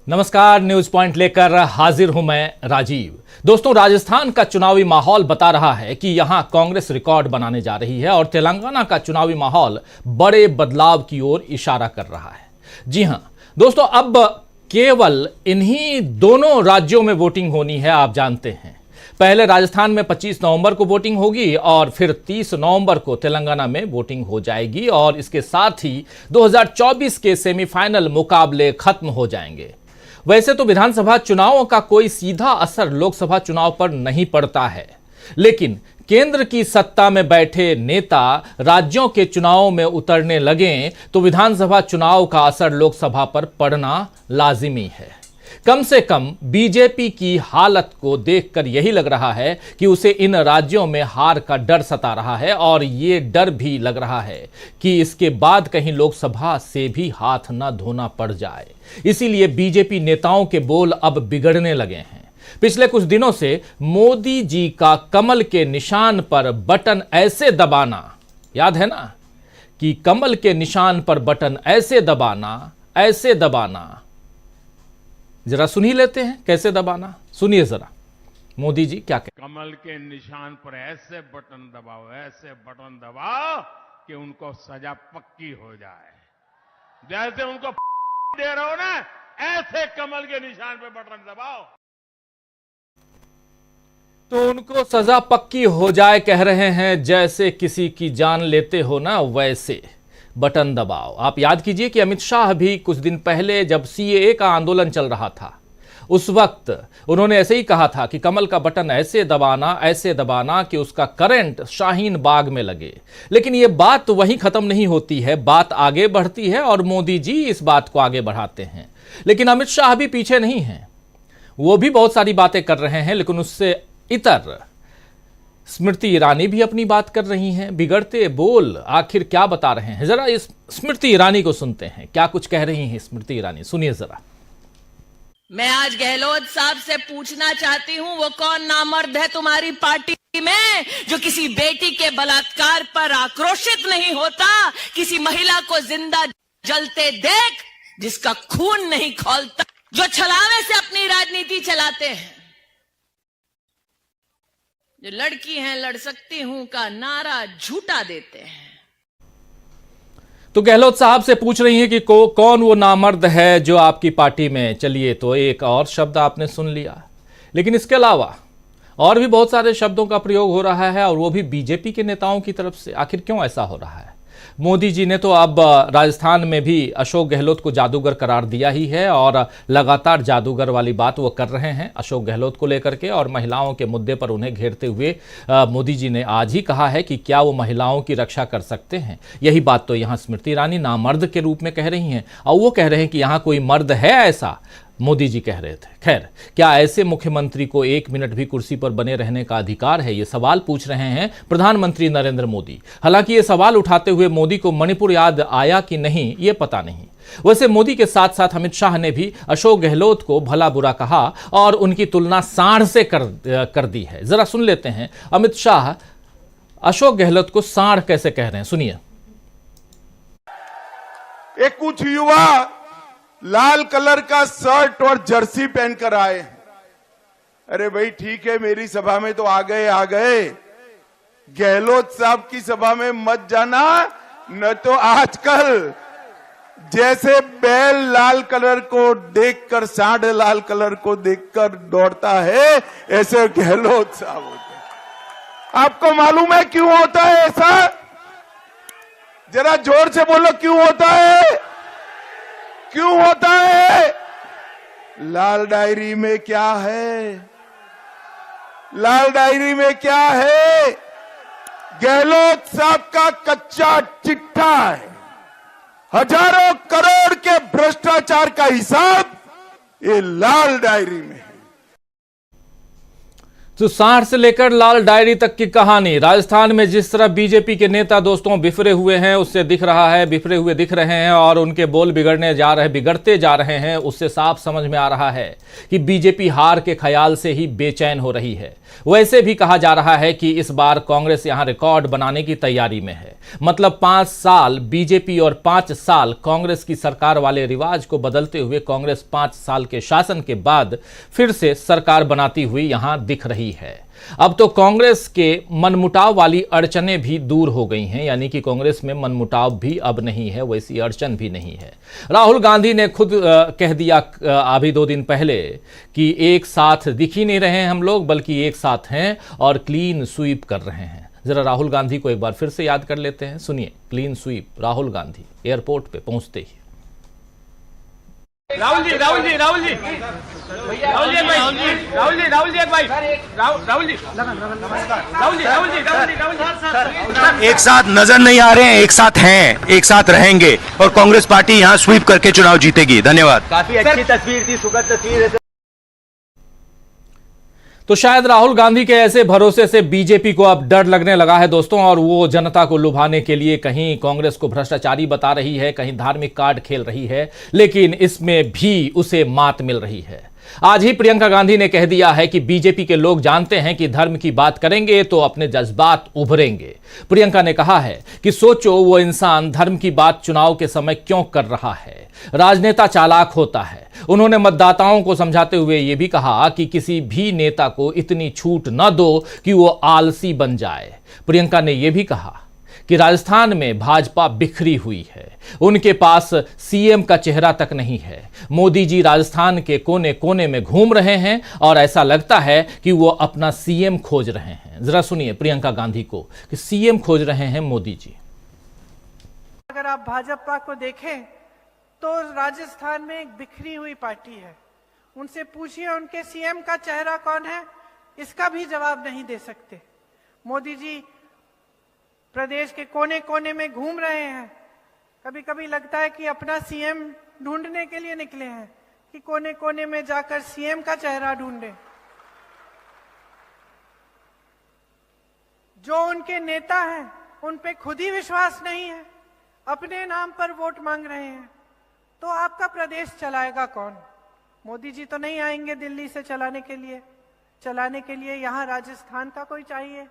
नमस्कार, news point लेकर हाजिर हूं मैं राजीव। दोस्तों, राजस्थान का चुनावी माहौल बता रहा है कि यहां कांग्रेस रिकॉर्ड बनाने जा रही है और तेलंगाना का चुनावी माहौल बड़े बदलाव की ओर इशारा कर रहा है। जी हां दोस्तों, अब केवल इन्हीं दोनों राज्यों में वोटिंग होनी है। आप जानते हैं, पहले राजस्थान में 25 नवंबर को वोटिंग होगी और फिर 30 नवंबर को तेलंगाना में वोटिंग हो जाएगी और इसके साथ ही 2024 के सेमीफाइनल मुकाबले खत्म हो जाएंगे। वैसे तो विधानसभा चुनावों का कोई सीधा असर लोकसभा चुनाव पर नहीं पड़ता है, लेकिन केंद्र की सत्ता में बैठे नेता राज्यों के चुनावों में उतरने लगें तो विधानसभा चुनाव का असर लोकसभा पर पड़ना लाजिमी है। कम से कम बीजेपी की हालत को देखकर यही लग रहा है कि उसे इन राज्यों में हार का डर सता रहा है और ये डर भी लग रहा है कि इसके बाद कहीं लोकसभा से भी हाथ न धोना पड़ जाए। इसीलिए बीजेपी नेताओं के बोल अब बिगड़ने लगे हैं। पिछले कुछ दिनों से मोदी जी का कमल के निशान पर बटन ऐसे दबाना, याद है ना, कि कमल के निशान पर बटन ऐसे दबाना, जरा सुन ही लेते हैं कैसे दबाना। सुनिए जरा मोदी जी क्या कहते। कमल के निशान पर ऐसे बटन दबाओ कि उनको सजा पक्की हो जाए। जैसे उनको दे रहे हो ना, ऐसे कमल के निशान पर बटन दबाओ तो उनको सजा पक्की हो जाए कह रहे हैं। जैसे किसी की जान लेते हो ना, वैसे बटन दबाओ। आप याद कीजिए कि अमित शाह भी कुछ दिन पहले जब सीएए का आंदोलन चल रहा था, उस वक्त उन्होंने ऐसे ही कहा था कि कमल का बटन ऐसे दबाना कि उसका करंट शाहीन बाग में लगे। लेकिन यह बात तो वहीं खत्म नहीं होती है, बात आगे बढ़ती है और मोदी जी इस बात को आगे बढ़ाते हैं। लेकिन अमित शाह भी पीछे नहीं हैं, वो भी बहुत सारी बातें कर रहे हैं। लेकिन उससे इतर स्मृति ईरानी भी अपनी बात कर रही हैं। बिगड़ते बोल आखिर क्या बता रहे हैं, जरा इस स्मृति ईरानी को सुनते हैं, क्या कुछ कह रही हैं स्मृति ईरानी। सुनिए जरा। मैं आज गहलोत साहब से पूछना चाहती हूं, वो कौन नामर्द है तुम्हारी पार्टी में जो किसी बेटी के बलात्कार पर आक्रोशित नहीं होता, किसी महिला को जिंदा जलते देख जिसका खून नहीं खौलता, जो छलावे से अपनी राजनीति चलाते हैं, जो लड़की हैं लड़ सकती हूं का नारा झूठा देते हैं। तो गहलोत साहब से पूछ रही हैं कि कौन वो नामर्द है जो आपकी पार्टी में। चलिए, तो एक और शब्द आपने सुन लिया, लेकिन इसके अलावा और भी बहुत सारे शब्दों का प्रयोग हो रहा है और वो भी बीजेपी के नेताओं की तरफ से। आखिर क्यों ऐसा हो रहा है? मोदी जी ने तो अब राजस्थान में भी अशोक गहलोत को जादूगर करार दिया ही है और लगातार जादूगर वाली बात वो कर रहे हैं अशोक गहलोत को लेकर के। और महिलाओं के मुद्दे पर उन्हें घेरते हुए मोदी जी ने आज ही कहा है कि क्या वो महिलाओं की रक्षा कर सकते हैं। यही बात तो यहाँ स्मृति ईरानी नामर्द के रूप में कह रही हैं और वो कह रहे हैं कि यहाँ कोई मर्द है ऐसा, मोदी जी कह रहे थे। खैर, क्या ऐसे मुख्यमंत्री को 1 मिनट भी कुर्सी पर बने रहने का अधिकार है? ये सवाल पूछ रहे हैं प्रधानमंत्री नरेंद्र मोदी। हालांकि ये सवाल उठाते हुए मोदी को मणिपुर याद आया कि नहीं, ये पता नहीं। वैसे मोदी के साथ साथ अमित शाह ने भी अशोक गहलोत को भला बुरा कहा और उनकी तुलना सांड से कर दी है। जरा सुन लेते हैं अमित शाह अशोक गहलोत को सांड कैसे कह रहे हैं, सुनिए। एक कुछ युवा लाल कलर का शर्ट और जर्सी पहनकर आए। अरे भाई ठीक है, मेरी सभा में तो आ गए, गहलोत साहब की सभा में मत जाना, न तो आजकल जैसे बैल लाल कलर को देखकर, सांड लाल कलर को देखकर दौड़ता है, ऐसे गहलोत साहब होते हैं। आपको मालूम है क्यों होता है ऐसा? जरा जोर से बोलो, क्यों होता है? क्यों होता है? लाल डायरी में क्या है? लाल डायरी में क्या है? गहलोत साहब का कच्चा चिट्ठा है। हजारों करोड़ के भ्रष्टाचार का हिसाब ये लाल डायरी में है। तो सांड से लेकर लाल डायरी तक की कहानी। राजस्थान में जिस तरह बीजेपी के नेता दोस्तों बिफरे हुए हैं, उससे दिख रहा है, बिफरे हुए दिख रहे हैं और उनके बोल बिगड़ते जा रहे हैं। उससे साफ समझ में आ रहा है कि बीजेपी हार के ख्याल से ही बेचैन हो रही है। वैसे भी कहा जा रहा है कि इस बार कांग्रेस यहां रिकॉर्ड बनाने की तैयारी में है। मतलब 5 साल बीजेपी और 5 साल कांग्रेस की सरकार वाले रिवाज को बदलते हुए कांग्रेस 5 साल के शासन के बाद फिर से सरकार बनाती हुई यहां दिख रही है। अब तो कांग्रेस के मनमुटाव वाली अड़चनें भी दूर हो गई हैं, यानी कि कांग्रेस में मनमुटाव भी अब नहीं है, वैसी अड़चन भी नहीं है। राहुल गांधी ने खुद कह दिया अभी 2 दिन पहले कि एक साथ दिख ही नहीं रहे हैं हम लोग, बल्कि एक साथ हैं और क्लीन स्वीप कर रहे हैं। जरा राहुल गांधी को एक बार फिर से याद कर लेते हैं, सुनिए। Clean sweep Rahul Gandhi airport पे पहुंचते ही। राहुल जी एक भाई, राहुल जी एक भाई, एक साथ नजर नहीं आ रहे हैं, एक साथ हैं, एक साथ रहेंगे और कांग्रेस पार्टी यहां स्वीप करके चुनाव जीतेगी। धन्यवाद। काफी अच्छी तस्वीर थी, सुखद तस्वीर है। तो शायद राहुल गांधी के ऐसे भरोसे से बीजेपी को अब डर लगने लगा है दोस्तों, और वो जनता को लुभाने के लिए कहीं कांग्रेस को भ्रष्टाचारी बता रही है, कहीं धार्मिक कार्ड खेल रही है, लेकिन इसमें भी उसे मात मिल रही है। आज ही प्रियंका गांधी ने कह दिया है कि बीजेपी के लोग जानते हैं कि धर्म की बात करेंगे तो अपने जज्बात उभरेंगे। प्रियंका ने कहा है कि सोचो वो इंसान धर्म की बात चुनाव के समय क्यों कर रहा है। राजनेता चालाक होता है। उन्होंने मतदाताओं को समझाते हुए यह भी कहा कि किसी भी नेता को इतनी छूट न दो कि वो आलसी बन जाए। प्रियंका ने यह भी कहा कि राजस्थान में भाजपा बिखरी हुई है, उनके पास सीएम का चेहरा तक नहीं है। मोदी जी राजस्थान के कोने कोने में घूम रहे हैं और ऐसा लगता है कि वो अपना सीएम खोज रहे हैं। जरा सुनिए प्रियंका गांधी को कि सीएम खोज रहे हैं मोदी जी। अगर आप भाजपा को देखें तो राजस्थान में एक बिखरी हुई पार्टी है। उनसे पूछिए उनके सीएम का चेहरा कौन है, इसका भी जवाब नहीं दे सकते। मोदी जी प्रदेश के कोने कोने में घूम रहे हैं। कभी कभी लगता है कि अपना सीएम ढूंढने के लिए निकले हैं, कि कोने कोने में जाकर सीएम का चेहरा ढूंढे। जो उनके नेता हैं उन पे खुद ही विश्वास नहीं है, अपने नाम पर वोट मांग रहे हैं, तो आपका प्रदेश चलाएगा कौन? मोदी जी तो नहीं आएंगे दिल्ली से चलाने के लिए यहाँ राजस्थान का कोई चाहिए।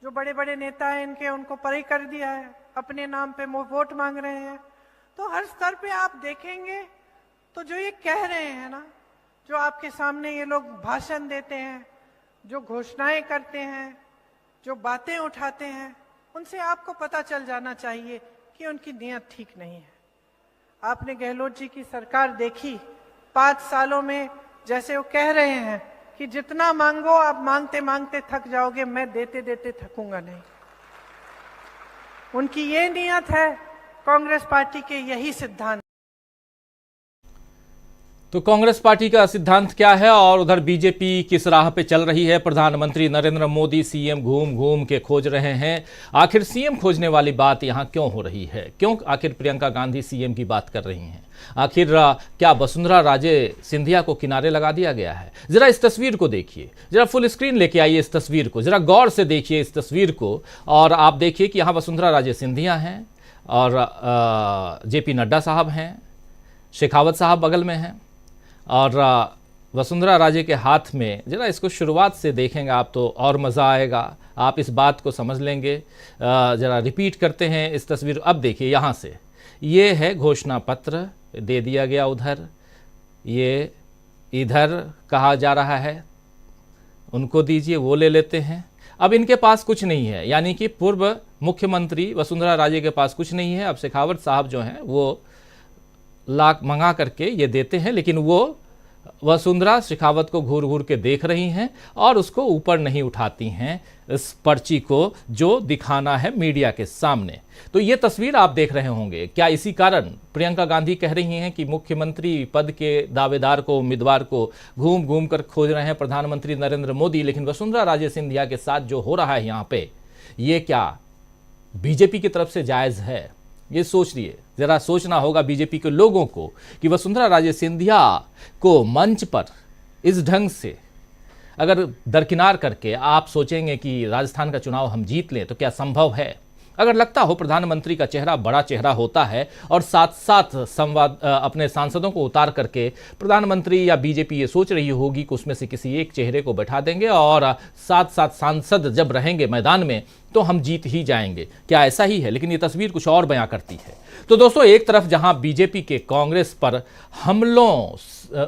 जो बड़े बड़े नेता हैं इनके, उनको परे कर दिया है, अपने नाम पे वोट मांग रहे हैं। तो हर स्तर पे आप देखेंगे तो जो ये कह रहे हैं ना, जो आपके सामने ये लोग भाषण देते हैं, जो घोषणाएं करते हैं, जो बातें उठाते हैं, उनसे आपको पता चल जाना चाहिए कि उनकी नीयत ठीक नहीं है। आपने गहलोत जी की सरकार देखी, 5 सालों में जैसे वो कह रहे हैं कि जितना मांगो आप मांगते मांगते थक जाओगे, मैं देते देते थकूंगा नहीं। उनकी ये नीयत है, कांग्रेस पार्टी के यही सिद्धांत। तो कांग्रेस पार्टी का सिद्धांत क्या है और उधर बीजेपी किस राह पे चल रही है? प्रधानमंत्री नरेंद्र मोदी सीएम घूम घूम के खोज रहे हैं। आखिर सीएम खोजने वाली बात यहां क्यों हो रही है? क्यों आखिर प्रियंका गांधी सीएम की बात कर रही हैं? आखिर क्या वसुंधरा राजे सिंधिया को किनारे लगा दिया गया है? जरा इस तस्वीर को देखिए, जरा फुल स्क्रीन लेके आइए इस तस्वीर को, जरा गौर से देखिए इस तस्वीर को और आप देखिए कि यहाँ वसुंधरा राजे सिंधिया हैं और जेपी नड्डा साहब हैं, शेखावत साहब बगल में हैं और वसुंधरा राजे के हाथ में, जरा इसको शुरुआत से देखेंगे आप तो और मज़ा आएगा, आप इस बात को समझ लेंगे। जरा रिपीट करते हैं इस तस्वीर। अब देखिए यहाँ से, ये है घोषणा पत्र दे दिया गया उधर, ये इधर कहा जा रहा है उनको दीजिए, वो ले लेते हैं। अब इनके पास कुछ नहीं है, यानी कि पूर्व मुख्यमंत्री वसुंधरा राजे के पास कुछ नहीं है। अब शेखावत साहब जो हैं वो लाख मंगा करके ये देते हैं, लेकिन वो वसुंधरा शेखावत को घूर घूर के देख रही हैं और उसको ऊपर नहीं उठाती हैं, इस पर्ची को जो दिखाना है मीडिया के सामने। तो ये तस्वीर आप देख रहे होंगे। क्या इसी कारण प्रियंका गांधी कह रही हैं कि मुख्यमंत्री पद के दावेदार को, उम्मीदवार को घूम घूम कर खोज रहे हैं प्रधानमंत्री नरेंद्र मोदी, लेकिन वसुंधरा राजे सिंधिया के साथ जो हो रहा है यहाँ पे, ये क्या बीजेपी की तरफ से जायज़ है? ये सोच लिए, जरा सोचना होगा बीजेपी के लोगों को कि वसुंधरा राजे सिंधिया को मंच पर इस ढंग से अगर दरकिनार करके आप सोचेंगे कि राजस्थान का चुनाव हम जीत लें, तो क्या संभव है? अगर लगता हो प्रधानमंत्री का चेहरा बड़ा चेहरा होता है और साथ साथ संवाद अपने सांसदों को उतार करके प्रधानमंत्री या बीजेपी ये सोच रही होगी कि उसमें से किसी एक चेहरे को बैठा देंगे और साथ साथ सांसद जब रहेंगे मैदान में तो हम जीत ही जाएंगे। क्या ऐसा ही है? लेकिन ये तस्वीर कुछ और बयां करती है। तो दोस्तों, एक तरफ जहां बीजेपी के कांग्रेस पर हमलों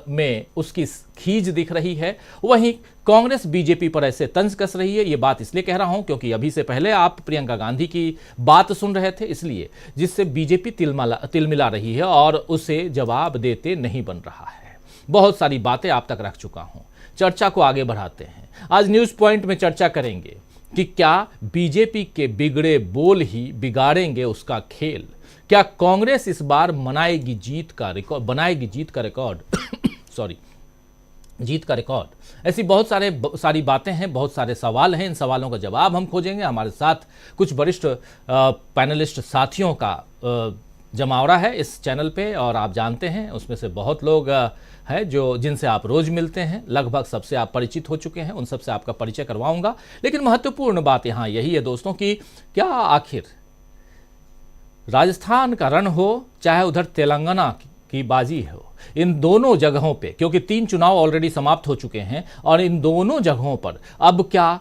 में उसकी खींच दिख रही है, वहीं कांग्रेस बीजेपी पर ऐसे तंज कस रही है। ये बात इसलिए कह रहा हूं क्योंकि अभी से पहले आप प्रियंका गांधी की बात सुन रहे थे, इसलिए जिससे बीजेपी तिलमिला रही है और उसे जवाब देते नहीं बन रहा है। बहुत सारी बातें आप तक रख चुका हूं, चर्चा को आगे बढ़ाते हैं। आज न्यूज पॉइंट में चर्चा करेंगे कि क्या बीजेपी के बिगड़े बोल ही बिगाड़ेंगे उसका खेल? क्या कांग्रेस इस बार बनाएगी जीत का रिकॉर्ड सॉरी, जीत का रिकॉर्ड? ऐसी बहुत सारी बातें हैं, बहुत सारे सवाल हैं। इन सवालों का जवाब हम खोजेंगे। हमारे साथ कुछ वरिष्ठ पैनलिस्ट साथियों का जमावड़ा है इस चैनल पे, और आप जानते हैं उसमें से बहुत लोग हैं जिनसे आप रोज मिलते हैं। लगभग सबसे आप परिचित हो चुके हैं, उन सबसे आपका परिचय करवाऊंगा। लेकिन महत्वपूर्ण बात यहाँ यही है दोस्तों कि क्या आखिर राजस्थान का रण हो चाहे उधर तेलंगाना की बाजी हो, इन दोनों जगहों पे, क्योंकि 3 चुनाव ऑलरेडी समाप्त हो चुके हैं और इन दोनों जगहों पर अब क्या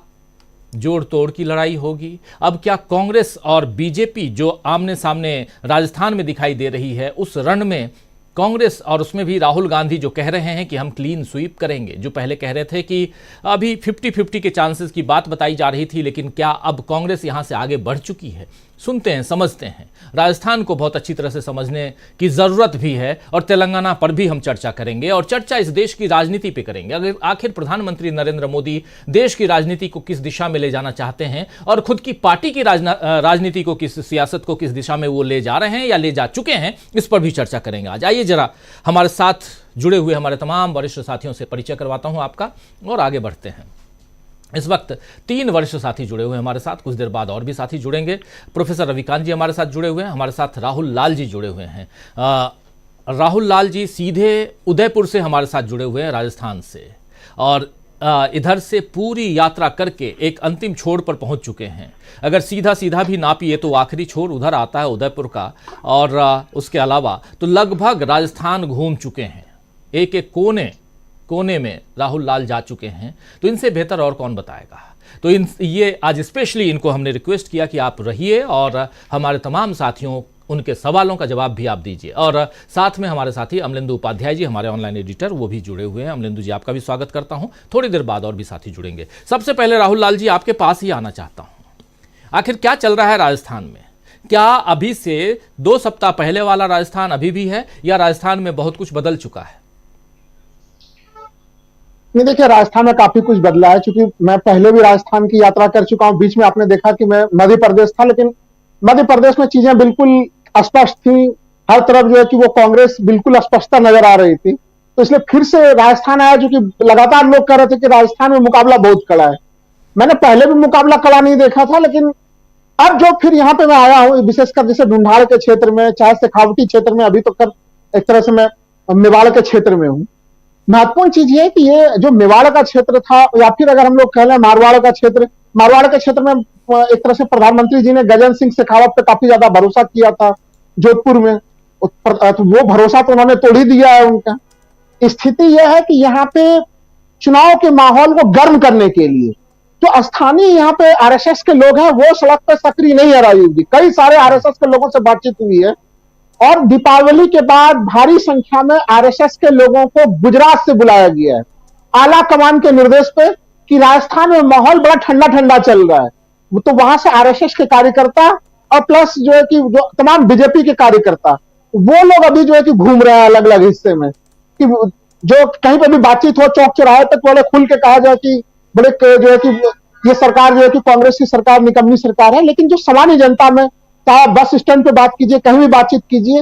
जोड़ तोड़ की लड़ाई होगी? अब क्या कांग्रेस और बीजेपी जो आमने सामने राजस्थान में दिखाई दे रही है, उस रण में कांग्रेस और उसमें भी राहुल गांधी जो कह रहे हैं कि हम क्लीन स्वीप करेंगे, जो पहले कह रहे थे कि अभी 50-50 के चांसेस की बात बताई जा रही थी, लेकिन क्या अब कांग्रेस यहां से आगे बढ़ चुकी है? सुनते हैं, समझते हैं। राजस्थान को बहुत अच्छी तरह से समझने की जरूरत भी है और तेलंगाना पर भी हम चर्चा करेंगे, और चर्चा इस देश की राजनीति पे करेंगे। अगर आखिर प्रधानमंत्री नरेंद्र मोदी देश की राजनीति को किस दिशा में ले जाना चाहते हैं और खुद की पार्टी की राजनीति को, सियासत को किस दिशा में वो ले जा रहे हैं या ले जा चुके हैं, इस पर भी चर्चा करेंगे। आज आइए जरा हमारे साथ जुड़े हुए हमारे तमाम वरिष्ठ साथियों से परिचय करवाता हूं आपका और आगे बढ़ते हैं। इस वक्त 3 वरिष्ठ साथी जुड़े हुए हैं हमारे साथ, कुछ देर बाद और भी साथी जुड़ेंगे। प्रोफेसर रविकांत जी हमारे साथ जुड़े हुए हैं, हमारे साथ राहुल लाल जी जुड़े हुए हैं। राहुल लाल जी सीधे उदयपुर से हमारे साथ जुड़े हुए हैं, राजस्थान से, और इधर से पूरी यात्रा करके एक अंतिम छोर पर पहुंच चुके हैं। अगर सीधा सीधा भी नापिए तो आखिरी छोर उधर आता है उदयपुर का, और उसके अलावा तो लगभग राजस्थान घूम चुके हैं। एक एक कोने में राहुल लाल जा चुके हैं, तो इनसे बेहतर और कौन बताएगा? तो ये आज स्पेशली इनको हमने रिक्वेस्ट किया कि आप रहिए और हमारे तमाम साथियों उनके सवालों का जवाब भी आप दीजिए। और साथ में हमारे साथी अमलेंदु उपाध्याय जी, हमारे ऑनलाइन एडिटर, वो भी जुड़े हुए हैं। अमलेंदु जी, आपका भी स्वागत करता हूं। थोड़ी देर बाद और भी साथी जुड़ेंगे। सबसे पहले राहुल लाल जी, आपके पास ही आना चाहता हूं। आखिर क्या चल रहा है राजस्थान में? क्या अभी से 2 सप्ताह पहले वाला राजस्थान अभी भी है, या राजस्थान में बहुत कुछ बदल चुका है? नहीं, देखिए, राजस्थान में काफी कुछ बदला है, क्योंकि मैं पहले भी राजस्थान की यात्रा कर चुका हूं। बीच में आपने देखा कि मैं मध्य प्रदेश था, लेकिन मध्य प्रदेश में चीजें बिल्कुल स्पष्ट थी। हर तरफ जो है कि वो कांग्रेस बिल्कुल स्पष्टता नजर आ रही थी। तो इसलिए फिर से राजस्थान आया, जो कि लगातार लोग कह रहे थे कि राजस्थान में मुकाबला बहुत कड़ा है। मैंने पहले भी मुकाबला कड़ा नहीं देखा था, लेकिन अब जो फिर यहाँ पे मैं आया हूँ, विशेषकर जैसे ढूंढाड़ के क्षेत्र में, चाहे शेखावटी क्षेत्र में, अभी तो कर एक तरह से मैं मेवाड़ के क्षेत्र में हूँ। महत्वपूर्ण चीज ये है कि ये जो मेवाड़ का क्षेत्र था, या फिर अगर हम लोग कह लें मारवाड़ का क्षेत्र, मारवाड़ के क्षेत्र में एक तरह से प्रधानमंत्री जी ने गजेंद्र सिंह शेखावत पे काफी ज्यादा भरोसा किया था जोधपुर में। तो वो भरोसा तो उन्होंने तोड़ ही दिया है उनका। स्थिति यह है कि यहाँ पे चुनाव के माहौल को गर्म करने के लिए जो स्थानीय यहाँ पे आरएसएस के लोग हैं, वो सड़क पे सक्रिय नहीं आ रही होगी। कई सारे आरएसएस के लोगों से बातचीत हुई है, और दीपावली के बाद भारी संख्या में आरएसएस के लोगों को गुजरात से बुलाया गया है, आला कमान के निर्देश पे, कि राजस्थान में माहौल बड़ा ठंडा ठंडा चल रहा है। तो वहां से आरएसएस के कार्यकर्ता और प्लस जो है कि जो तमाम बीजेपी के कार्यकर्ता, वो लोग अभी जो है कि घूम रहे हैं अलग अलग हिस्से में, कि जो कहीं पर भी बातचीत हो चौक चौराहे तक वाले खुल के कहा जाए कि बड़े जो है कि ये सरकार जो है कि कांग्रेस की सरकार निकम्मी सरकार है। लेकिन जो सामान्य जनता में, चाहे बस स्टैंड पे बात कीजिए, कहीं भी बातचीत कीजिए,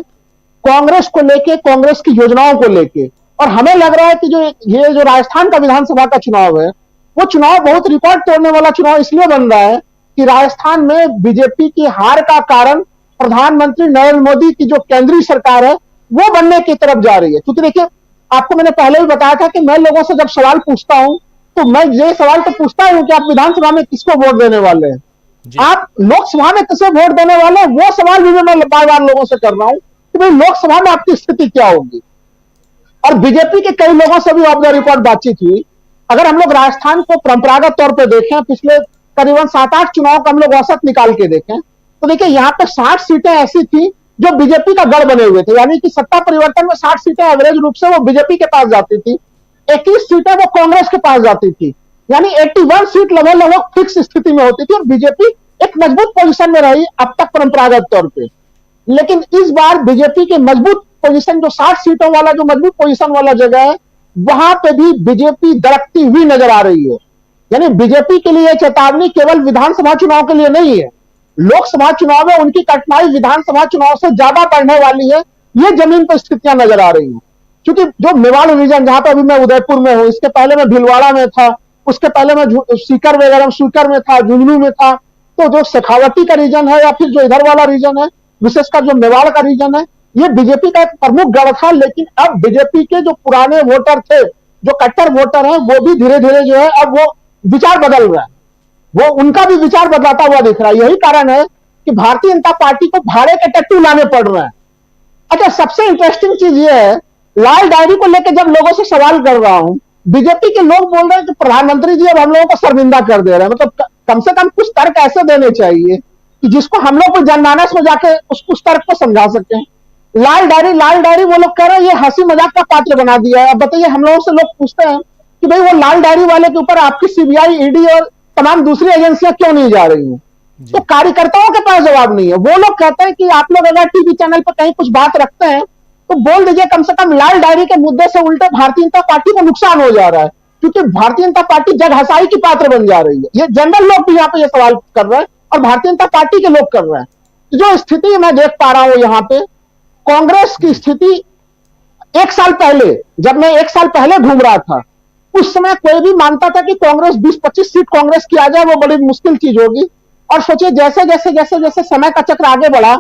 कांग्रेस को लेके, कांग्रेस की योजनाओं को लेके, और हमें लग रहा है कि ये जो राजस्थान का विधानसभा का चुनाव है, वो चुनाव बहुत रिकॉर्ड तोड़ने वाला चुनाव इसलिए बन रहा है कि राजस्थान में बीजेपी की हार का कारण प्रधानमंत्री नरेंद्र मोदी की जो केंद्रीय सरकार है वो बनने की तरफ जा रही है। क्योंकि देखिए, आपको मैंने पहले भी बताया था कि मैं लोगों से जब सवाल पूछता हूं, तो मैं ये सवाल तो पूछता हूं कि आप विधानसभा में किसको वोट देने वाले हैं, आप लोकसभा में किसे वोट देने वाले हैं, वो सवाल भी मैं बार बार लोगों से कर रहा हूं कि भाई लोकसभा में आपकी स्थिति क्या होगी। और बीजेपी के कई लोगों से भी ऑफ द रिकॉर्ड बातचीत हुई। अगर हम लोग राजस्थान को परंपरागत तौर पर देखें, पिछले करीबन 7-8 चुनाव का हम लोग औसत निकाल के देखें तो देखिए यहाँ पे 60 सीटें ऐसी थी जो बीजेपी का गढ़ बने हुए थे, यानी कि सत्ता परिवर्तन में 60 सीटें एवरेज रूप से वो बीजेपी के पास जाती थी, 21 सीटें वो कांग्रेस के पास जाती थी, यानी 81 सीट लगभग फिक्स स्थिति में होती थी और बीजेपी एक मजबूत पोजीशन में रही अब तक परंपरागत तौर पे। लेकिन इस बार बीजेपी के मजबूत पोजीशन जो 60 सीटों वाला जो मजबूत पोजीशन वाला जगह है वहां पे भी बीजेपी दरकती हुई नजर आ रही है। यानी बीजेपी के लिए चेतावनी केवल विधानसभा चुनाव के लिए नहीं है, लोकसभा चुनाव में उनकी कठिनाई विधानसभा चुनाव से ज्यादा बढ़ने वाली है, ये जमीन पर स्थितियां नजर आ रही हैं। क्योंकि जो मेवाड़ रीजन जहां पर अभी मैं उदयपुर में हूं, इसके पहले मैं भीलवाड़ा में था, उसके पहले मैं सीकर वगैरह सीकर में था, झुंझुनू में था, तो जो शेखावटी का रीजन है या फिर जो इधर वाला रीजन है, विशेषकर जो मेवाड़ का रीजन है, ये बीजेपी का एक प्रमुख गढ़ था। लेकिन अब बीजेपी के जो पुराने वोटर थे, जो कट्टर वोटर हैं, वो भी धीरे धीरे जो है अब वो विचार बदल रहा है, वो उनका भी विचार बदलाता हुआ दिख रहा है। यही कारण है कि भारतीय जनता पार्टी को भाड़े के टट्टू लाने पड़ रहे हैं। अच्छा, सबसे इंटरेस्टिंग चीज ये है, लाल डायरी को लेकर जब लोगों से सवाल कर रहा हूं, बीजेपी के लोग बोल रहे हैं कि प्रधानमंत्री जी अब हम लोगों को शर्मिंदा कर दे रहे हैं। मतलब कम से कम कुछ तर्क ऐसे देने चाहिए कि जिसको हम लोग को जनमानस में जाके उस तर्क को समझा सकें। लाल डायरी वो लोग कह रहे हैं ये हंसी मजाक का पात्र बना दिया है। अब बताइए, हम लोगों से लोग पूछते हैं कि भाई वो लाल डायरी वाले के ऊपर आपकी सीबीआई, ईडी और तमाम दूसरी एजेंसियां क्यों नहीं जा रही हैं? तो कार्यकर्ताओं के पास जवाब नहीं है। वो लोग कहते हैं कि आप लोग अगर टीवी चैनल पर कहीं कुछ बात रखते हैं तो बोल दीजिए, कम से कम लाल डायरी के मुद्दे से उल्टे भारतीय जनता पार्टी को नुकसान हो जा रहा है, क्योंकि भारतीय जनता पार्टी जग हंसाई की पात्र बन जा रही है। ये जनरल लोग भी यहाँ पे ये सवाल कर रहे हैं और भारतीय जनता पार्टी के लोग कर रहे हैं। जो स्थिति मैं देख पा रहा हूं यहाँ पे, कांग्रेस की स्थिति एक साल पहले, जब मैं 1 साल पहले घूम रहा था, उस समय कोई भी मानता था कि कांग्रेस 20-25 सीट कांग्रेस की आ जाए वो बड़ी मुश्किल चीज होगी। और सोचिए जैसे जैसे जैसे जैसे समय का चक्र आगे बढ़ा,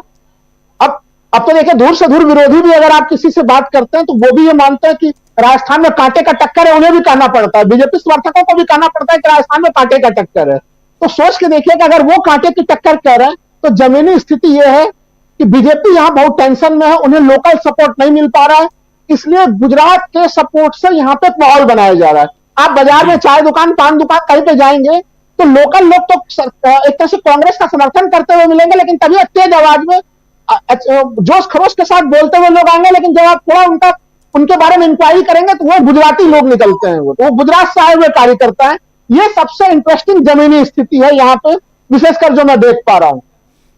अब तो देखिए धूर से धूर विरोधी भी अगर आप किसी से बात करते हैं तो वो भी ये मानते हैं कि राजस्थान में कांटे का टक्कर है, उन्हें भी कहना पड़ता है, बीजेपी समर्थकों को भी कहना पड़ता है कि राजस्थान में कांटे का टक्कर है। तो सोच के देखिए कि अगर वो कांटे की टक्कर कह रहे हैं तो जमीनी स्थिति यह है कि बीजेपी यहां बहुत टेंशन में है, उन्हें लोकल सपोर्ट नहीं मिल पा रहा है, इसलिए गुजरात के सपोर्ट से यहां पे एक माहौल बनाया जा रहा है। आप बाजार में चाय दुकान, पान दुकान कहीं पे जाएंगे तो लोकल लोग तो एक तरह से कांग्रेस का समर्थन करते हुए मिलेंगे, लेकिन तभी तेज आवाज में जोश खरोश के साथ बोलते हुए लोग आएंगे। लेकिन जब आप थोड़ा उनके बारे में इंक्वायरी करेंगे तो वो गुजराती लोग निकलते हैं, वो गुजरात से आए हुए कार्यकर्ता है। ये सबसे इंटरेस्टिंग जमीनी स्थिति है यहाँ पे, विशेषकर जो मैं देख पा रहा हूं।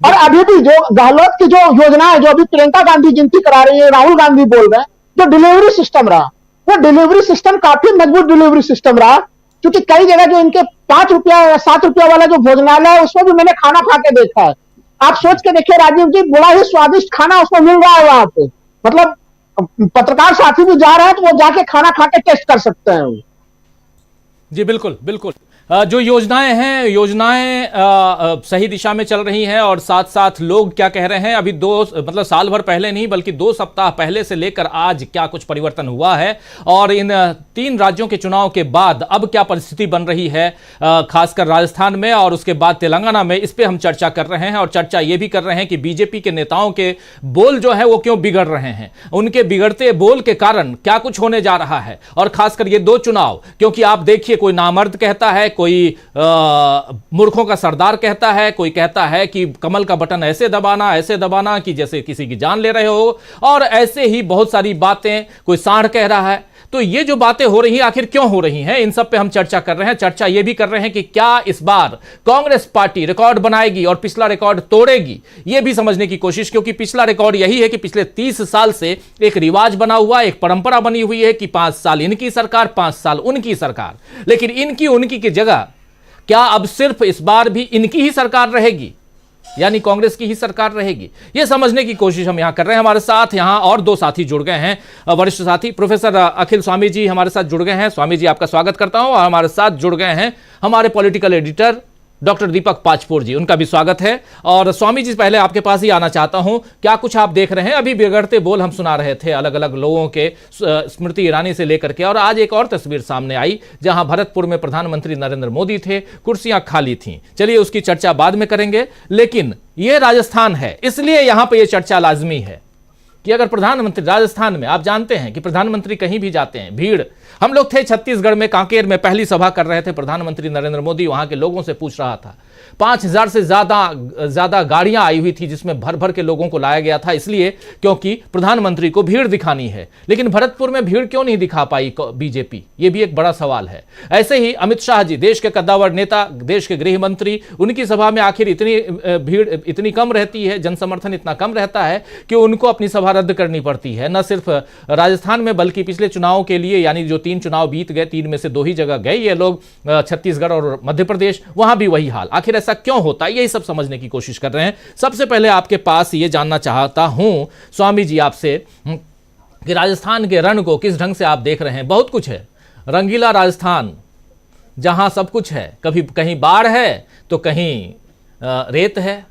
और अभी भी जो गहलोत की जो योजना है, जो अभी प्रियंका गांधी गिनती करा रही है, राहुल गांधी बोल रहे हैं, जो डिलीवरी सिस्टम रहा, वो डिलीवरी सिस्टम काफी मजबूत डिलीवरी सिस्टम रहा। क्योंकि कई जगह जो इनके 5 रुपया या 7 रुपया वाला जो भोजनालय है, उसमें भी मैंने खाना खा के देखा है। आप सोच के देखिए राजीव जी, बड़ा ही स्वादिष्ट खाना उसमें मिल रहा है वहां पे। मतलब पत्रकार साथी भी जा रहे हैं तो वो जाके खाना खा के टेस्ट कर सकते हैं। जी बिल्कुल बिल्कुल। जो योजनाएं हैं, योजनाएं सही दिशा में चल रही हैं और साथ साथ लोग क्या कह रहे हैं, अभी मतलब साल भर पहले नहीं बल्कि 2 सप्ताह पहले से लेकर आज क्या कुछ परिवर्तन हुआ है और इन 3 राज्यों के चुनाव के बाद अब क्या परिस्थिति बन रही है, खासकर राजस्थान में और उसके बाद तेलंगाना में, इस पे हम चर्चा कर रहे हैं। और चर्चा ये भी कर रहे हैं कि बीजेपी के नेताओं के बोल जो है वो क्यों बिगड़ रहे हैं, उनके बिगड़ते बोल के कारण क्या कुछ होने जा रहा है। और खासकर ये 2 चुनाव, क्योंकि आप देखिए कोई नामर्द कहता है, कोई मूर्खों का सरदार कहता है, कोई कहता है कि कमल का बटन ऐसे दबाना कि जैसे किसी की जान ले रहे हो, और ऐसे ही बहुत सारी बातें, कोई सांड कह रहा है। तो ये जो बातें हो रही हैं आखिर क्यों हो रही हैं, इन सब पे हम चर्चा कर रहे हैं। चर्चा ये भी कर रहे हैं कि क्या इस बार कांग्रेस पार्टी रिकॉर्ड बनाएगी और पिछला रिकॉर्ड तोड़ेगी, ये भी समझने की कोशिश। क्योंकि पिछला रिकॉर्ड यही है कि पिछले 30 साल से एक रिवाज बना हुआ, एक परंपरा बनी हुई है कि 5 साल इनकी सरकार, 5 साल उनकी सरकार। लेकिन इनकी उनकी की जगह क्या अब सिर्फ इस बार भी इनकी ही सरकार रहेगी, यानी कांग्रेस की ही सरकार रहेगी, यह समझने की कोशिश हम यहां कर रहे हैं। हमारे साथ यहां और 2 साथी जुड़ गए हैं, वरिष्ठ साथी प्रोफेसर अखिल स्वामी जी हमारे साथ जुड़ गए हैं। स्वामी जी आपका स्वागत करता हूं। और हमारे साथ जुड़ गए हैं हमारे पॉलिटिकल एडिटर डॉक्टर दीपक पाचपोर जी, उनका भी स्वागत है। और स्वामी जी पहले आपके पास ही आना चाहता हूं, क्या कुछ आप देख रहे हैं? अभी बिगड़ते बोल हम सुना रहे थे अलग अलग लोगों के, स्मृति ईरानी से लेकर के, और आज एक और तस्वीर सामने आई जहां भरतपुर में प्रधानमंत्री नरेंद्र मोदी थे, कुर्सियां खाली थीं। चलिए उसकी चर्चा बाद में करेंगे, लेकिन यह राजस्थान है इसलिए यहां पर यह चर्चा लाजमी है। कि अगर प्रधानमंत्री राजस्थान में, आप जानते हैं कि प्रधानमंत्री कहीं भी जाते हैं भीड़, हम लोग थे छत्तीसगढ़ में कांकेर में, पहली सभा कर रहे थे, प्रधानमंत्री नरेंद्र मोदी वहां के लोगों से पूछ रहा था, 5000 से ज्यादा गाड़ियां आई हुई थी जिसमें भर भर के लोगों को लाया गया था, इसलिए क्योंकि प्रधानमंत्री को भीड़ दिखानी है। लेकिन भरतपुर में भीड़ क्यों नहीं दिखा पाई बीजेपी, ये भी एक बड़ा सवाल है। ऐसे ही अमित शाह जी, देश के कद्दावर नेता, देश के गृह मंत्री, उनकी सभा में आखिर इतनी भीड़ इतनी कम रहती है, जनसमर्थन इतना कम रहता है कि उनको अपनी सभा रद्द करनी पड़ती है। न सिर्फ राजस्थान में बल्कि पिछले चुनाव के लिए, यानी जो 3 चुनाव बीत गए, 3 में से 2 ही जगह गए ये लोग, छत्तीसगढ़ और मध्य प्रदेश, वहां भी वही हाल। आखिर ऐसा क्यों होता है, यही सब समझने की कोशिश कर रहे हैं। सबसे पहले आपके पास ये जानना चाहता हूं स्वामी जी आपसे कि राजस्थान के रण को किस ढंग से आप देख रहे हैं। बहुत कुछ है, रंगीला राजस्थान जहां सब कुछ है, कभी कहीं बाढ़ है तो कहीं रेत है,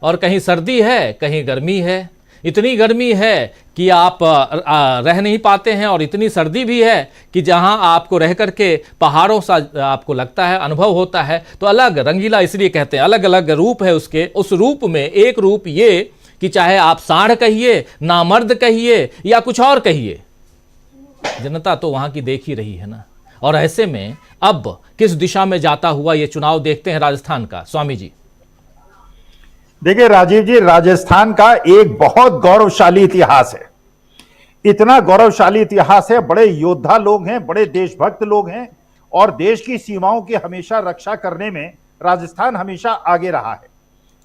और कहीं सर्दी है, कहीं गर्मी है। इतनी गर्मी है कि आप रह नहीं पाते हैं, और इतनी सर्दी भी है कि जहां आपको रह करके पहाड़ों सा आपको लगता है, अनुभव होता है। तो अलग रंगीला इसलिए कहते हैं, अलग अलग रूप है उसके। उस रूप में एक रूप ये कि चाहे आप सांड कहिए, नामर्द कहिए या कुछ और कहिए, जनता तो वहां की देख ही रही है ना। और ऐसे में अब किस दिशा में जाता हुआ ये चुनाव देखते हैं राजस्थान का, स्वामी जी? देखिए राजीव जी, राजस्थान का एक बहुत गौरवशाली इतिहास है। इतना गौरवशाली इतिहास है, बड़े योद्धा लोग हैं, बड़े देशभक्त लोग हैं, और देश की सीमाओं की हमेशा रक्षा करने में राजस्थान हमेशा आगे रहा है।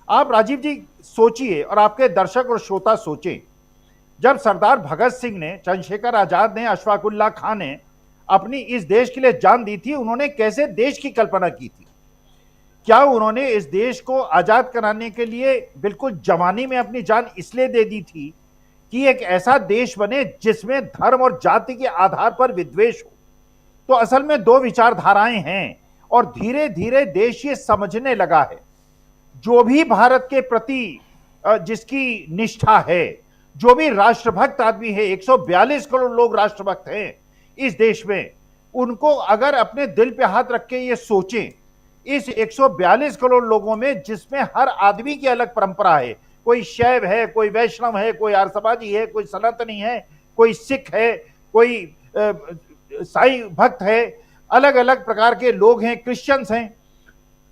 आप राजीव जी सोचिए, और आपके दर्शक और श्रोता सोचें, जब सरदार भगत सिंह ने, चंद्रशेखर आजाद ने, अशफाक उल्लाह खान ने अपनी इस देश के लिए जान दी थी, उन्होंने कैसे देश की कल्पना की थी? क्या उन्होंने इस देश को आजाद कराने के लिए बिल्कुल जवानी में अपनी जान इसलिए दे दी थी कि एक ऐसा देश बने जिसमें धर्म और जाति के आधार पर विद्वेष हो? तो असल में 2 विचारधाराएं हैं, और धीरे धीरे देश ये समझने लगा है, जो भी भारत के प्रति जिसकी निष्ठा है, जो भी राष्ट्रभक्त आदमी है, 142 करोड़ लोग राष्ट्रभक्त हैं इस देश में, उनको अगर अपने दिल पे हाथ रख के ये सोचें, इस 142 करोड़ लोगों में जिसमें हर आदमी की अलग परंपरा है, कोई शैव है, कोई वैष्णव है, कोई आर्यसमाजी है, कोई सनातनी है, कोई सिख है, कोई साई भक्त है, अलग अलग प्रकार के लोग हैं, क्रिश्चियंस हैं।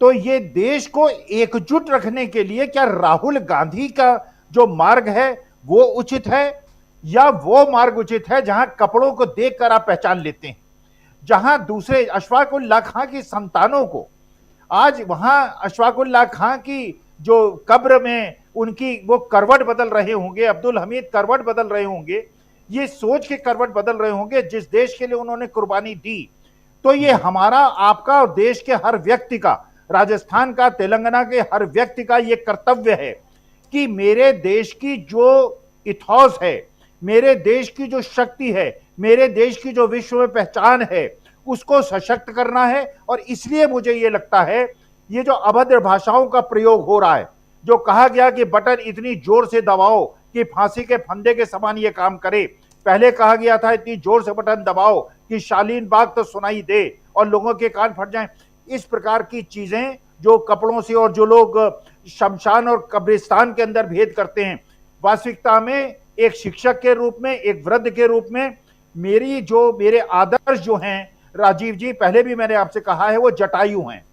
तो ये देश को एकजुट रखने के लिए क्या राहुल गांधी का जो मार्ग है वो उचित है, या वो मार्ग उचित है जहां कपड़ों को देखकर आप पहचान लेते हैं, जहां दूसरे अशफाक उल्लाह खां की संतानों को आज वहां अशफाक उल्लाह खां की जो कब्र में उनकी वो करवट बदल रहे होंगे, अब्दुल हमीद करवट बदल रहे होंगे, ये सोच के करवट बदल रहे होंगे जिस देश के लिए उन्होंने कुर्बानी दी। तो ये हमारा, आपका और देश के हर व्यक्ति का, राजस्थान का, तेलंगाना के हर व्यक्ति का ये कर्तव्य है कि मेरे देश की जो इथॉस है, मेरे देश की जो शक्ति है, मेरे देश की जो विश्व में पहचान है, उसको सशक्त करना है। और इसलिए मुझे ये लगता है, ये जो अभद्र भाषाओं का प्रयोग हो रहा है, जो कहा गया कि बटन इतनी जोर से दबाओ कि फांसी के फंदे के समान ये काम करे, पहले कहा गया था इतनी जोर से बटन दबाओ कि शालीन बाग तो सुनाई दे और लोगों के कान फट जाएं। इस प्रकार की चीजें जो कपड़ों से, और जो लोग शमशान और कब्रिस्तान के अंदर भेद करते हैं, वास्तविकता में एक शिक्षक के रूप में, एक वृद्ध के रूप में, मेरे आदर्श जो हैं राजीव जी, पहले भी मैंने आपसे कहा है, वो जटायु हैं।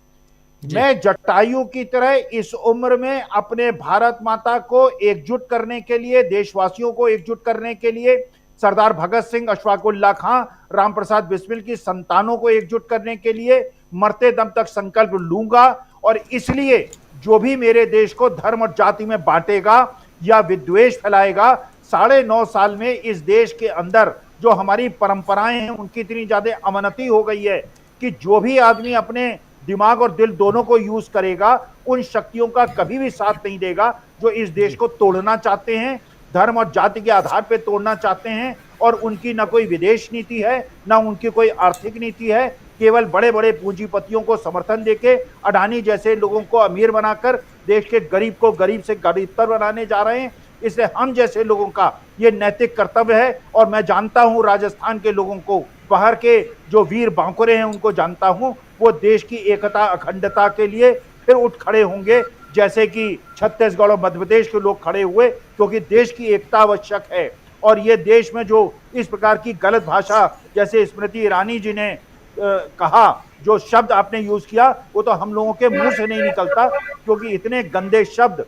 मैं जटायु की तरह इस उम्र में अपने भारत माता को एकजुट करने के लिए, देशवासियों को एकजुट करने के लिए, सरदार भगत सिंह, अशफाक उल्लाह खां, राम प्रसाद बिस्मिल की संतानों को एकजुट करने के लिए मरते दम तक संकल्प लूंगा। और इसलिए जो भी मेरे देश को धर्म और जाति में बांटेगा या विद्वेष फैलाएगा, 9.5 साल में इस देश के अंदर जो हमारी परंपराएं हैं उनकी इतनी ज्यादा अवनति हो गई है कि जो भी आदमी अपने दिमाग और दिल दोनों को यूज करेगा, उन शक्तियों का कभी भी साथ नहीं देगा जो इस देश को तोड़ना चाहते हैं, धर्म और जाति के आधार पर तोड़ना चाहते हैं। और उनकी ना कोई विदेश नीति है, ना उनकी कोई आर्थिक नीति है, केवल बड़े बड़े पूंजीपतियों को समर्थन देके, अडानी जैसे लोगों को अमीर बनाकर देश के गरीब को गरीब से गरीबतर बनाने जा रहे हैं। इसलिए हम जैसे लोगों का ये नैतिक कर्तव्य है। और मैं जानता हूं राजस्थान के लोगों को, बाहर के जो वीर बांकुरे हैं उनको जानता हूं, वो देश की एकता अखंडता के लिए फिर उठ खड़े होंगे। जैसे कि छत्तीसगढ़ और मध्य प्रदेश के लोग खड़े हुए, क्योंकि देश की एकता आवश्यक है। और ये देश में जो इस प्रकार की गलत भाषा, जैसे स्मृति ईरानी जी ने कहा, जो शब्द आपने यूज किया, वो तो हम लोगों के मुंह से नहीं निकलता, क्योंकि इतने गंदे शब्द,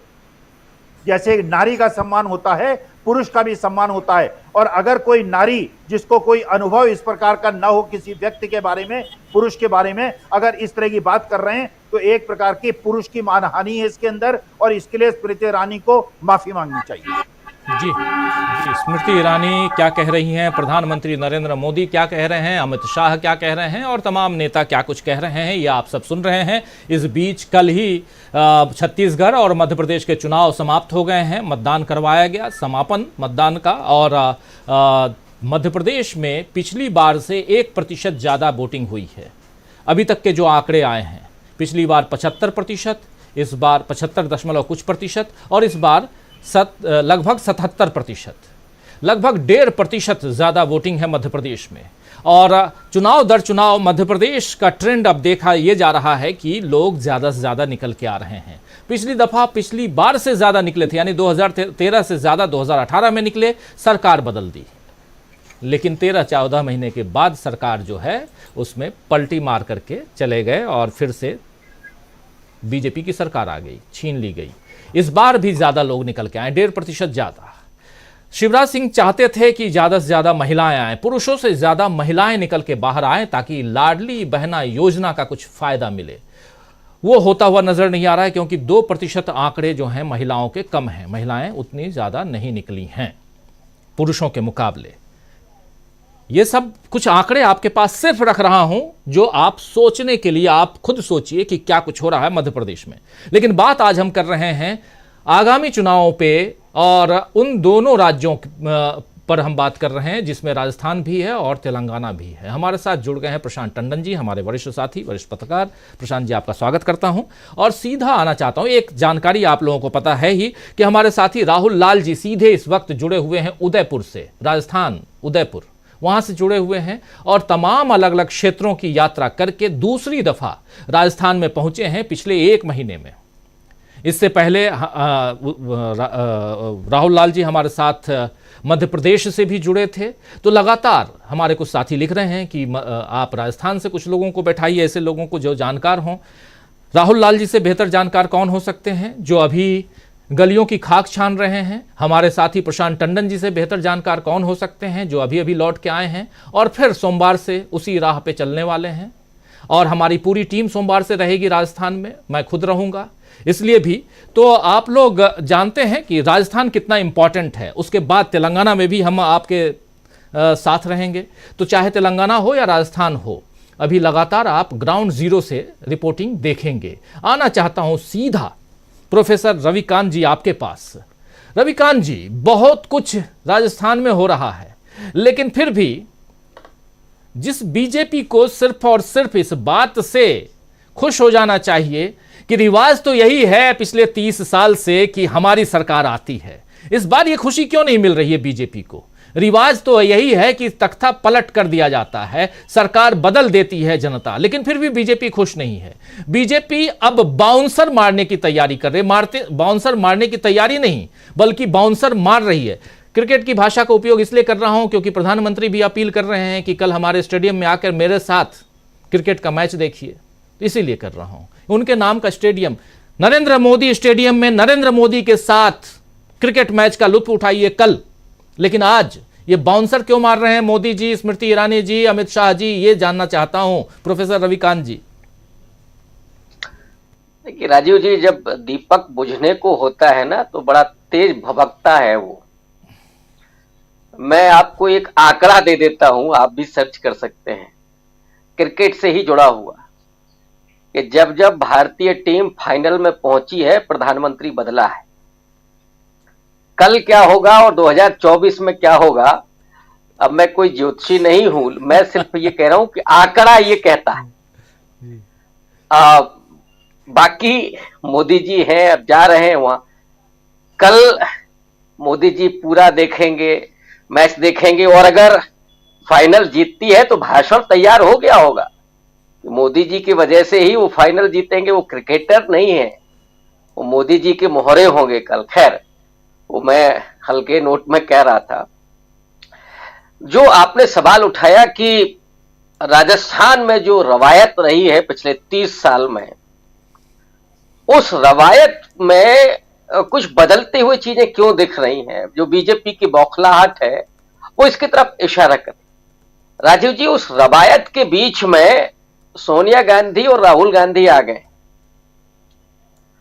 जैसे नारी का सम्मान होता है, पुरुष का भी सम्मान होता है। और अगर कोई नारी जिसको कोई अनुभव इस प्रकार का ना हो किसी व्यक्ति के बारे में, पुरुष के बारे में, अगर इस तरह की बात कर रहे हैं, तो एक प्रकार की पुरुष की मानहानि है इसके अंदर, और इसके लिए स्मृति ईरानी को माफी मांगनी चाहिए। जी जी, स्मृति ईरानी क्या कह रही हैं, प्रधानमंत्री नरेंद्र मोदी क्या कह रहे हैं, अमित शाह क्या कह रहे हैं, और तमाम नेता क्या कुछ कह रहे हैं, ये आप सब सुन रहे हैं। इस बीच कल ही छत्तीसगढ़ और मध्य प्रदेश के चुनाव समाप्त हो गए हैं, मतदान करवाया गया, समापन मतदान का। और मध्य प्रदेश में पिछली बार से 1% ज़्यादा वोटिंग हुई है। अभी तक के जो आंकड़े आए हैं, पिछली बार 75%, इस बार 75 कुछ प्रतिशत, और इस बार लगभग 77%, लगभग 1.5% ज़्यादा वोटिंग है मध्य प्रदेश में। और चुनाव दर चुनाव मध्य प्रदेश का ट्रेंड अब देखा ये जा रहा है कि लोग ज़्यादा से ज़्यादा निकल के आ रहे हैं। पिछली बार से ज़्यादा निकले थे, यानी 2013 से ज़्यादा 2018 में निकले, सरकार बदल दी। लेकिन 13-14 महीने के बाद सरकार जो है उसमें पलटी मार करके चले गए और फिर से बीजेपी की सरकार आ गई, छीन ली गई। इस बार भी ज्यादा लोग निकल के आए, 1.5% ज्यादा। शिवराज सिंह चाहते थे कि ज्यादा से ज्यादा महिलाएं आए, पुरुषों से ज्यादा महिलाएं निकल के बाहर आए, ताकि लाडली बहना योजना का कुछ फायदा मिले। वो होता हुआ नजर नहीं आ रहा है, क्योंकि 2% आंकड़े जो हैं महिलाओं के कम हैं, महिलाएं उतनी ज्यादा नहीं निकली हैं पुरुषों के मुकाबले। ये सब कुछ आंकड़े आपके पास सिर्फ रख रहा हूं, जो आप सोचने के लिए, आप खुद सोचिए कि क्या कुछ हो रहा है मध्य प्रदेश में। लेकिन बात आज हम कर रहे हैं आगामी चुनावों पे, और उन दोनों राज्यों पर हम बात कर रहे हैं जिसमें राजस्थान भी है और तेलंगाना भी है। हमारे साथ जुड़ गए हैं प्रशांत टंडन जी, हमारे वरिष्ठ साथी, वरिष्ठ पत्रकार। प्रशांत जी, आपका स्वागत करता हूं और सीधा आना चाहता हूं। एक जानकारी आप लोगों को पता है ही कि हमारे साथी राहुल लाल जी सीधे इस वक्त जुड़े हुए हैं उदयपुर से, राजस्थान उदयपुर, वहां से जुड़े हुए हैं और तमाम अलग अलग क्षेत्रों की यात्रा करके दूसरी दफा राजस्थान में पहुंचे हैं पिछले 1 महीने में। इससे पहले राहुल लाल जी हमारे साथ मध्य प्रदेश से भी जुड़े थे। तो लगातार हमारे कुछ साथी लिख रहे हैं कि आप राजस्थान से कुछ लोगों को बैठाइए, ऐसे लोगों को जो जानकार हों। राहुल लाल जी से बेहतर जानकार कौन हो सकते हैं, जो अभी गलियों की खाक छान रहे हैं। हमारे साथी प्रशांत टंडन जी से बेहतर जानकार कौन हो सकते हैं, जो अभी अभी लौट के आए हैं और फिर सोमवार से उसी राह पे चलने वाले हैं। और हमारी पूरी टीम सोमवार से रहेगी राजस्थान में, मैं खुद रहूंगा। इसलिए भी तो आप लोग जानते हैं कि राजस्थान कितना इंपॉर्टेंट है। उसके बाद तेलंगाना में भी हम आपके साथ रहेंगे। तो चाहे तेलंगाना हो या राजस्थान हो, अभी लगातार आप ग्राउंड जीरो से रिपोर्टिंग देखेंगे। आना चाहता हूं सीधा प्रोफेसर रविकांत जी आपके पास। रविकांत जी, बहुत कुछ राजस्थान में हो रहा है, लेकिन फिर भी जिस बीजेपी को सिर्फ और सिर्फ इस बात से खुश हो जाना चाहिए कि रिवाज तो यही है पिछले 30 साल से कि हमारी सरकार आती है, इस बार ये खुशी क्यों नहीं मिल रही है बीजेपी को? रिवाज तो यही है कि तख्ता पलट कर दिया जाता है, सरकार बदल देती है जनता, लेकिन फिर भी बीजेपी खुश नहीं है। बीजेपी अब बाउंसर मारने की तैयारी कर रही है। बाउंसर मारने की तैयारी नहीं, बल्कि बाउंसर मार रही है। क्रिकेट की भाषा का उपयोग इसलिए कर रहा हूं क्योंकि प्रधानमंत्री भी अपील कर रहे हैं कि कल हमारे स्टेडियम में आकर मेरे साथ क्रिकेट का मैच देखिए, इसीलिए कर रहा हूं। उनके नाम का स्टेडियम, नरेंद्र मोदी स्टेडियम में नरेंद्र मोदी के साथ क्रिकेट मैच का लुत्फ उठाइए कल। लेकिन आज ये बाउंसर क्यों मार रहे हैं मोदी जी, स्मृति ईरानी जी, अमित शाह जी, ये जानना चाहता हूं प्रोफेसर रविकांत जी। देखिए राजीव जी, जब दीपक बुझने को होता है ना तो बड़ा तेज भभकता है वो। मैं आपको एक आंकड़ा दे देता हूं, आप भी सर्च कर सकते हैं, क्रिकेट से ही जुड़ा हुआ, कि जब जब भारतीय टीम फाइनल में पहुंची है प्रधानमंत्री बदला है। कल क्या होगा और 2024 में क्या होगा, अब मैं कोई ज्योतिषी नहीं हूं, मैं सिर्फ ये कह रहा हूं कि आंकड़ा ये कहता है। बाकी मोदी जी हैं, अब जा रहे हैं वहां, कल मोदी जी पूरा देखेंगे, मैच देखेंगे, और अगर फाइनल जीतती है तो भाषण तैयार हो गया होगा। मोदी जी की वजह से ही वो फाइनल जीतेंगे, वो क्रिकेटर नहीं है, वो मोदी जी के मोहरे होंगे कल। खैर, वो मैं हल्के नोट में कह रहा था। जो आपने सवाल उठाया कि राजस्थान में जो रवायत रही है पिछले 30 साल में, उस रवायत में कुछ बदलती हुई चीजें क्यों दिख रही हैं, जो बीजेपी की बौखलाहट है वो इसकी तरफ इशारा करे। राजीव जी, उस रवायत के बीच में सोनिया गांधी और राहुल गांधी आ गए।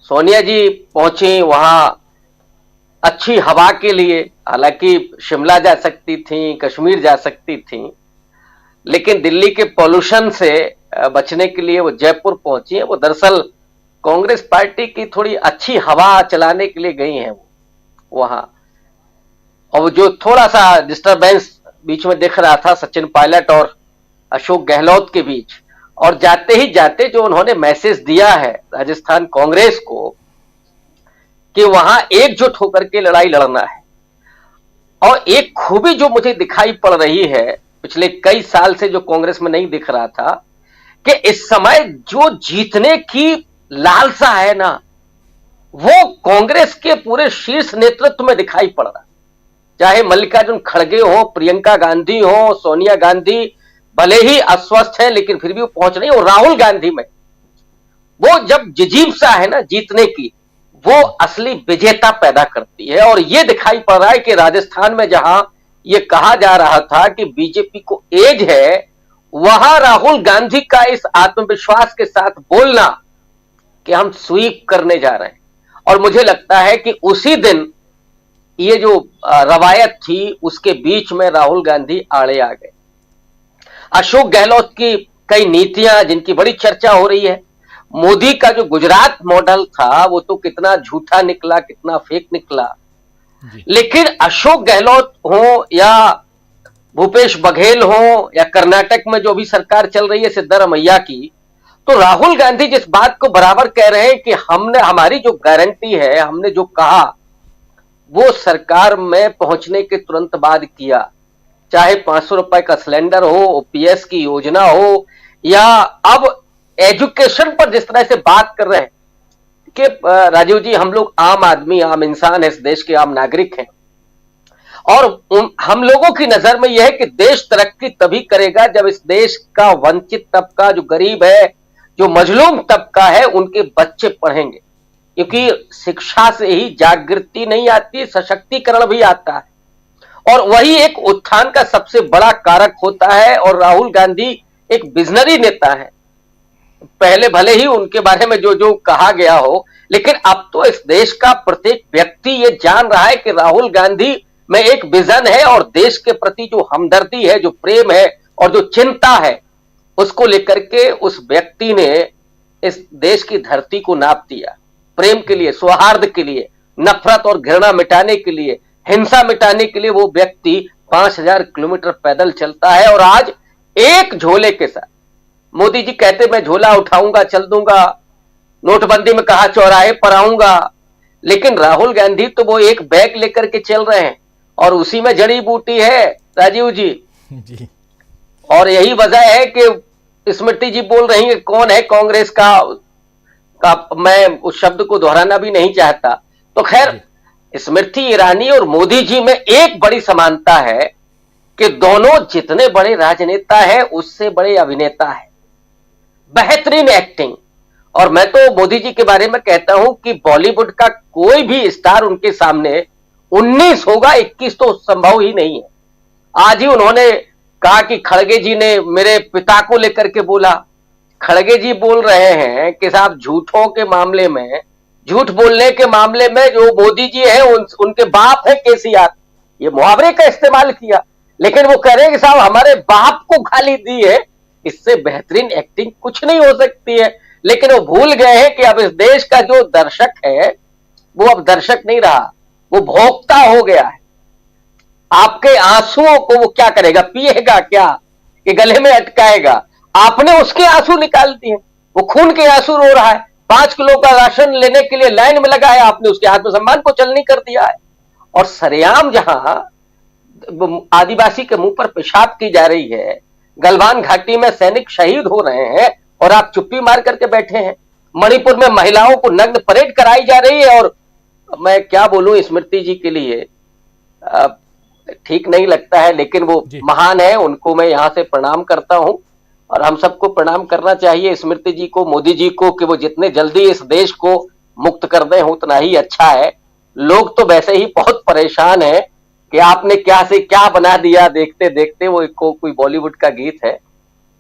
सोनिया जी पहुंची वहां अच्छी हवा के लिए, हालांकि शिमला जा सकती थी, कश्मीर जा सकती थी, लेकिन दिल्ली के पॉल्यूशन से बचने के लिए वो जयपुर पहुंची है। वो दरअसल कांग्रेस पार्टी की थोड़ी अच्छी हवा चलाने के लिए गई हैं वो वहां। और जो थोड़ा सा डिस्टरबेंस बीच में दिख रहा था सचिन पायलट और अशोक गहलोत के बीच, और जाते ही जाते जो उन्होंने मैसेज दिया है राजस्थान कांग्रेस को कि वहां एकजुट होकर के लड़ाई लड़ना है। और एक खूबी जो मुझे दिखाई पड़ रही है पिछले कई साल से, जो कांग्रेस में नहीं दिख रहा था, कि इस समय जो जीतने की लालसा है ना, वो कांग्रेस के पूरे शीर्ष नेतृत्व में दिखाई पड़ रहा है। चाहे मल्लिकार्जुन खड़गे हो, प्रियंका गांधी हो, सोनिया गांधी भले ही अस्वस्थ है लेकिन फिर भी वो पहुंच रही है। और राहुल गांधी में वो जब जिजीप्सा है ना जीतने की, वो असली विजेता पैदा करती है। और ये दिखाई पड़ रहा है कि राजस्थान में जहां ये कहा जा रहा था कि बीजेपी को एज है, वहां राहुल गांधी का इस आत्मविश्वास के साथ बोलना कि हम स्वीप करने जा रहे हैं, और मुझे लगता है कि उसी दिन ये जो रवायत थी उसके बीच में राहुल गांधी आड़े आ गए। अशोक गहलोत की कई नीतियां जिनकी बड़ी चर्चा हो रही है, मोदी का जो गुजरात मॉडल था वो तो कितना झूठा निकला, कितना फेक निकला। लेकिन अशोक गहलोत हो या भूपेश बघेल हो या कर्नाटक में जो भी सरकार चल रही है सिद्धरामैया की, तो राहुल गांधी जिस बात को बराबर कह रहे हैं कि हमने, हमारी जो गारंटी है, हमने जो कहा वो सरकार में पहुंचने के तुरंत बाद किया। चाहे 500 रुपए का सिलेंडर हो, ओपीएस की योजना हो, या अब एजुकेशन पर जिस तरह से बात कर रहे हैं कि राजीव जी, हम लोग आम आदमी, आम इंसान है, इस देश के आम नागरिक हैं, और हम लोगों की नजर में यह है कि देश तरक्की तभी करेगा जब इस देश का वंचित तबका, जो गरीब है, जो मजलूम तबका है, उनके बच्चे पढ़ेंगे। क्योंकि शिक्षा से ही जागृति नहीं आती, सशक्तिकरण भी आता है, और वही एक उत्थान का सबसे बड़ा कारक होता है। और राहुल गांधी एक विजनरी नेता है। पहले भले ही उनके बारे में जो जो कहा गया हो, लेकिन अब तो इस देश का प्रत्येक व्यक्ति ये जान रहा है कि राहुल गांधी में एक विजन है, और देश के प्रति जो हमदर्दी है, जो प्रेम है और जो चिंता है, उसको लेकर के उस व्यक्ति ने इस देश की धरती को नाप दिया। प्रेम के लिए, सौहार्द के लिए, नफरत और घृणा मिटाने के लिए, हिंसा मिटाने के लिए वो व्यक्ति 5000 किलोमीटर पैदल चलता है। और आज एक झोले के साथ, मोदी जी कहते मैं झोला उठाऊंगा, चल दूंगा, नोटबंदी में कहा चौराहे पर आऊंगा, लेकिन राहुल गांधी तो वो एक बैग लेकर के चल रहे हैं, और उसी में जड़ी बूटी है राजीव जी। और यही वजह है कि स्मृति जी बोल रही है कौन है कांग्रेस का मैं उस शब्द को दोहराना भी नहीं चाहता। तो खैर, स्मृति ईरानी और मोदी जी में एक बड़ी समानता है कि दोनों जितने बड़े राजनेता हैं उससे बड़े अभिनेता हैं। बेहतरीन एक्टिंग। और मैं तो मोदी जी के बारे में कहता हूं कि बॉलीवुड का कोई भी स्टार उनके सामने 19 होगा, 21 तो संभव ही नहीं है। आज ही उन्होंने कहा कि खड़गे जी ने मेरे पिता को लेकर के बोला। खड़गे जी बोल रहे हैं कि साहब झूठों के मामले में, झूठ बोलने के मामले में जो मोदी जी है उनके बाप है केसीआर। ये मुहावरे का इस्तेमाल किया, लेकिन वो कह रहे हैं कि साहब हमारे बाप को गाली दी है। इससे बेहतरीन एक्टिंग कुछ नहीं हो सकती है। लेकिन वो भूल गए हैं कि अब इस देश का जो दर्शक है वो अब दर्शक नहीं रहा, वो भोक्ता हो गया है। आपके आंसुओं को वो क्या करेगा, पिएगा क्या, कि गले में अटकाएगा? आपने उसके आंसू निकाल दिए, वो खून के आंसू रो रहा है। 5 किलो का राशन लेने के लिए लाइन में लगा है, आपने उसके आत्मसम्मान को चलनी कर दिया है। और सरेआम जहां आदिवासी के मुंह पर पेशाब की जा रही है, गलवान घाटी में सैनिक शहीद हो रहे हैं और आप चुप्पी मार करके बैठे हैं। मणिपुर में महिलाओं को नग्न परेड कराई जा रही है। और मैं क्या बोलूं स्मृति जी के लिए, ठीक नहीं लगता है, लेकिन वो महान है, उनको मैं यहां से प्रणाम करता हूं और हम सबको प्रणाम करना चाहिए स्मृति जी को, मोदी जी को, कि वो जितने जल्दी इस देश को मुक्त कर दें उतना ही अच्छा है। लोग तो वैसे ही बहुत परेशान है कि आपने क्या से क्या बना दिया, देखते देखते वो कोई बॉलीवुड का गीत है,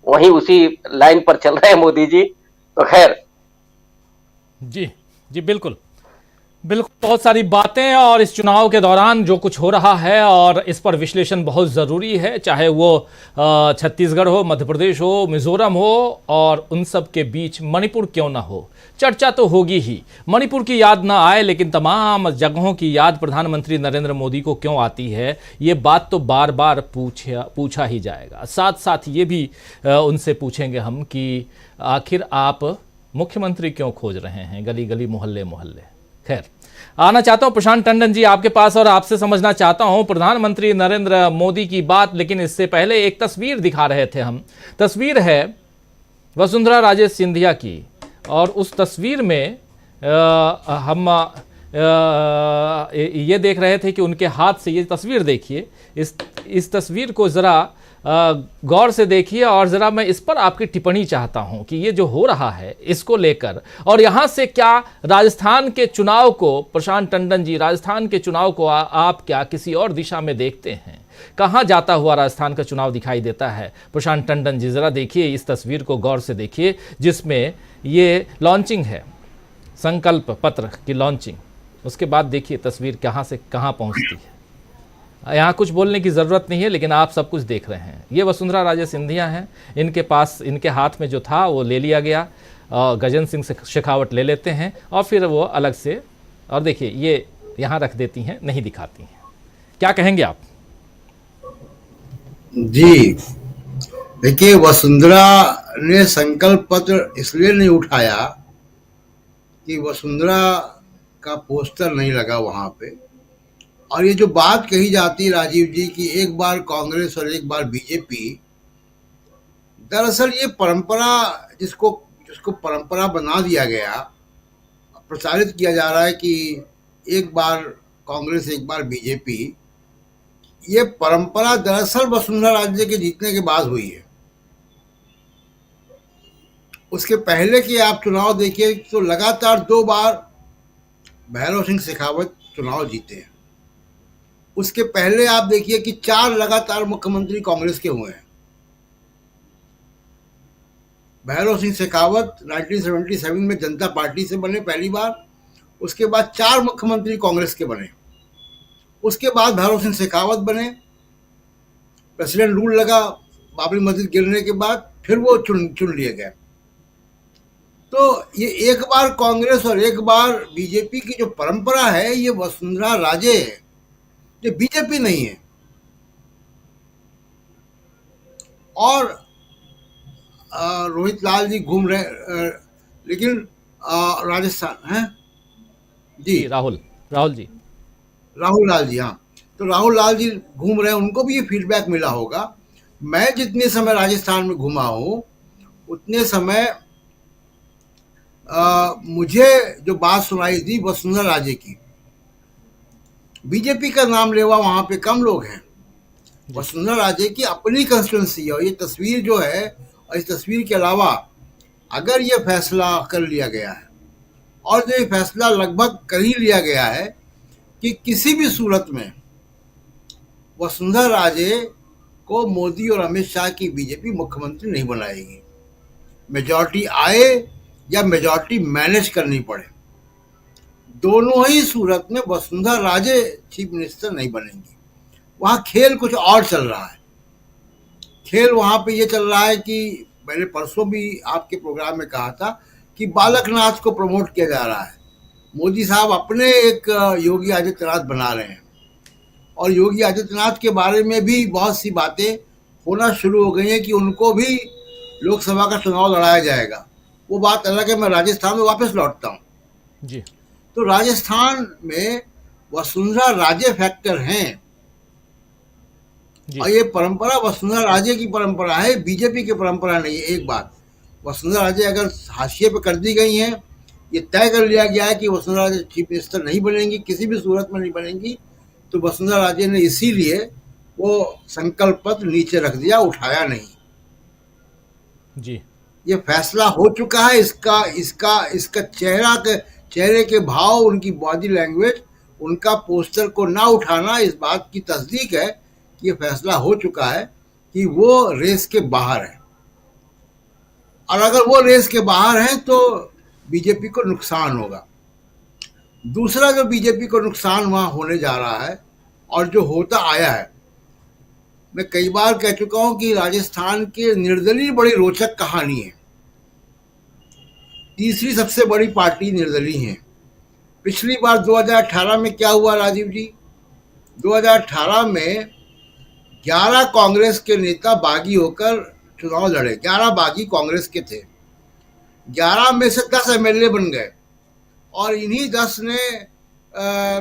वहीं उसी लाइन पर चल रहे हैं मोदी जी। तो खैर जी जी बिल्कुल बिल्कुल, बहुत सारी बातें और इस चुनाव के दौरान जो कुछ हो रहा है और इस पर विश्लेषण बहुत ज़रूरी है, चाहे वो छत्तीसगढ़ हो, मध्य प्रदेश हो, मिजोरम हो और उन सब के बीच मणिपुर क्यों ना हो, चर्चा तो होगी ही। मणिपुर की याद ना आए लेकिन तमाम जगहों की याद प्रधानमंत्री नरेंद्र मोदी को क्यों आती है, ये बात तो बार बार पूछा ही जाएगा। साथ साथ ये भी उनसे पूछेंगे हम कि आखिर आप मुख्यमंत्री क्यों खोज रहे हैं गली गली मोहल्ले मोहल्ले। खैर, आना चाहता हूं प्रशांत टंडन जी आपके पास और आपसे समझना चाहता हूं प्रधानमंत्री नरेंद्र मोदी की बात, लेकिन इससे पहले एक तस्वीर दिखा रहे थे हम। तस्वीर है वसुंधरा राजे सिंधिया की और उस तस्वीर में हम ये देख रहे थे कि उनके हाथ से, ये तस्वीर देखिए, इस तस्वीर को ज़रा गौर से देखिए और ज़रा मैं इस पर आपकी टिप्पणी चाहता हूं कि ये जो हो रहा है इसको लेकर, और यहाँ से क्या राजस्थान के चुनाव को, प्रशांत टंडन जी, राजस्थान के चुनाव को आप क्या किसी और दिशा में देखते हैं? कहाँ जाता हुआ राजस्थान का चुनाव दिखाई देता है? प्रशांत टंडन जी ज़रा देखिए इस तस्वीर को गौर से देखिए, जिसमें ये लॉन्चिंग है, संकल्प पत्र की लॉन्चिंग। उसके बाद देखिए तस्वीर कहाँ से कहाँ पहुँचती है। यहाँ कुछ बोलने की ज़रूरत नहीं है, लेकिन आप सब कुछ देख रहे हैं। ये वसुंधरा राजे सिंधिया हैं, इनके पास, इनके हाथ में जो था वो ले लिया गया, गजेंद्र सिंह शेखावत ले लेते हैं और फिर वो अलग से, और देखिए ये यहाँ रख देती हैं, नहीं दिखाती हैं। क्या कहेंगे आप? जी देखिए, वसुंधरा ने संकल्प पत्र इसलिए नहीं उठाया कि वसुंधरा का पोस्टर नहीं लगा वहां पे। और ये जो बात कही जाती है राजीव जी की एक बार कांग्रेस और एक बार बीजेपी, दरअसल ये परंपरा जिसको परंपरा बना दिया गया, प्रचारित किया जा रहा है कि एक बार कांग्रेस एक बार बीजेपी, ये परंपरा दरअसल वसुंधरा राजे के जीतने के बाद हुई है। उसके पहले के आप चुनाव देखिए तो लगातार 2 बार भैरव सिंह शेखावत चुनाव जीते हैं। उसके पहले आप देखिए कि 4 लगातार मुख्यमंत्री कांग्रेस के हुए हैं। भैरव सिंह शेखावत 1977 में जनता पार्टी से बने पहली बार, उसके बाद 4 मुख्यमंत्री कांग्रेस के बने, उसके बाद भैरव सिंह शेखावत बने, प्रेसिडेंट रूल लगा बाबरी मस्जिद गिरने के बाद, फिर वो चुन लिए गए। तो ये एक बार कांग्रेस और एक बार बीजेपी की जो परंपरा है, ये वसुंधरा राजे है, ये बीजेपी नहीं है। और रोहित लाल जी घूम रहे, लेकिन राजस्थान है जी, राहुल लाल जी, हाँ, तो राहुल लाल जी घूम रहे हैं, उनको भी ये फीडबैक मिला होगा। मैं जितने समय राजस्थान में घुमा हूं उतने समय मुझे जो बात सुनाई दी वसुंधरा राजे की, बीजेपी का नाम लेवा वहां पे कम लोग हैं, वसुंधरा राजे की अपनी कंस्टिट्यूंसी है। और ये तस्वीर जो है, और इस तस्वीर के अलावा अगर ये फैसला कर लिया गया है, और जो ये फैसला लगभग कर ही लिया गया है कि किसी भी सूरत में वसुंधरा राजे को मोदी और अमित शाह की बीजेपी मुख्यमंत्री नहीं बनाएगी, मेजॉरिटी आए या मेजॉरिटी मैनेज करनी पड़े, दोनों ही सूरत में वसुंधरा राजे चीफ मिनिस्टर नहीं बनेंगी। वहां खेल कुछ और चल रहा है। खेल वहां पे ये चल रहा है कि मैंने परसों भी आपके प्रोग्राम में कहा था कि बालकनाथ को प्रमोट किया जा रहा है। मोदी साहब अपने एक योगी आदित्यनाथ बना रहे हैं, और योगी आदित्यनाथ के बारे में भी बहुत सी बातें होना शुरू हो गई हैं कि उनको भी लोकसभा का चुनाव लड़ाया जाएगा। वो बात अलग है, मैं राजस्थान में वापस लौटता हूँ जी। तो राजस्थान में वसुंधरा राजे फैक्टर हैं, और ये परंपरा वसुंधरा राजे की परंपरा है, बीजेपी की परंपरा नहीं है। एक बात, वसुंधरा राजे अगर हाशिए पे कर दी गई हैं, ये तय कर लिया गया है कि वसुंधरा राजे चीफ मिनिस्टर नहीं बनेंगी, किसी भी सूरत में नहीं बनेंगी, तो वसुंधरा राजे ने इसीलिए वो संकल्प पत्र नीचे रख दिया, उठाया नहीं जी। ये फैसला हो चुका है। इसका चेहरे के भाव, उनकी बॉडी लैंग्वेज, उनका पोस्टर को ना उठाना इस बात की तस्दीक है कि ये फैसला हो चुका है कि वो रेस के बाहर है। और अगर वो रेस के बाहर हैं तो बीजेपी को नुकसान होगा। दूसरा जो बीजेपी को नुकसान वहां होने जा रहा है और जो होता आया है, मैं कई बार कह चुका हूं कि राजस्थान के निर्दलीय बड़ी रोचक कहानी है। तीसरी सबसे बड़ी पार्टी निर्दलीय है। पिछली बार 2018 में क्या हुआ राजीव जी? 2018 में 11 कांग्रेस के नेता बागी होकर चुनाव लड़े। 11 बागी कांग्रेस के थे, 11 में से 10 एमएलए बन गए और इन्हीं 10 ने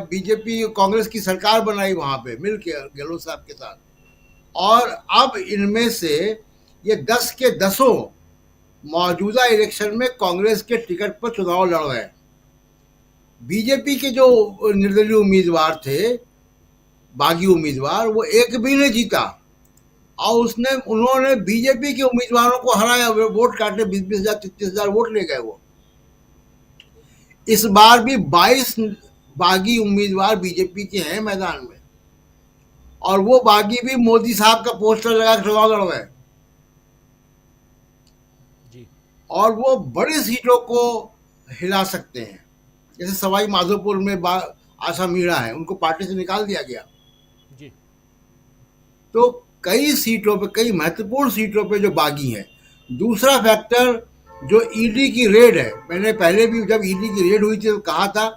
बीजेपी कांग्रेस की सरकार बनाई वहां पे मिल के गहलोत साहब के साथ। और अब इनमें से ये 10 के 10 मौजूदा इलेक्शन में कांग्रेस के टिकट पर चुनाव लड़ रहे हैं। बीजेपी के जो निर्दलीय उम्मीदवार थे, बागी उम्मीदवार, वो एक भी नहीं जीता और उन्होंने बीजेपी के उम्मीदवारों को हराया। वोट काटे 20,000 33,000 वोट ले गए वो। इस बार भी 22 बागी उम्मीदवार बीजेपी के हैं मैदान में और वो बागी भी मोदी साहब का पोस्टर लगा के चुनाव लड़ रहे। और वो बड़ी सीटों को हिला सकते हैं। जैसे सवाई माधोपुर में आशा मीणा है, उनको पार्टी से निकाल दिया गया जी। तो कई सीटों पे, कई महत्वपूर्ण सीटों पे जो बागी हैं। दूसरा फैक्टर जो ईडी की रेड है, मैंने पहले भी जब ईडी की रेड हुई थी तो कहा था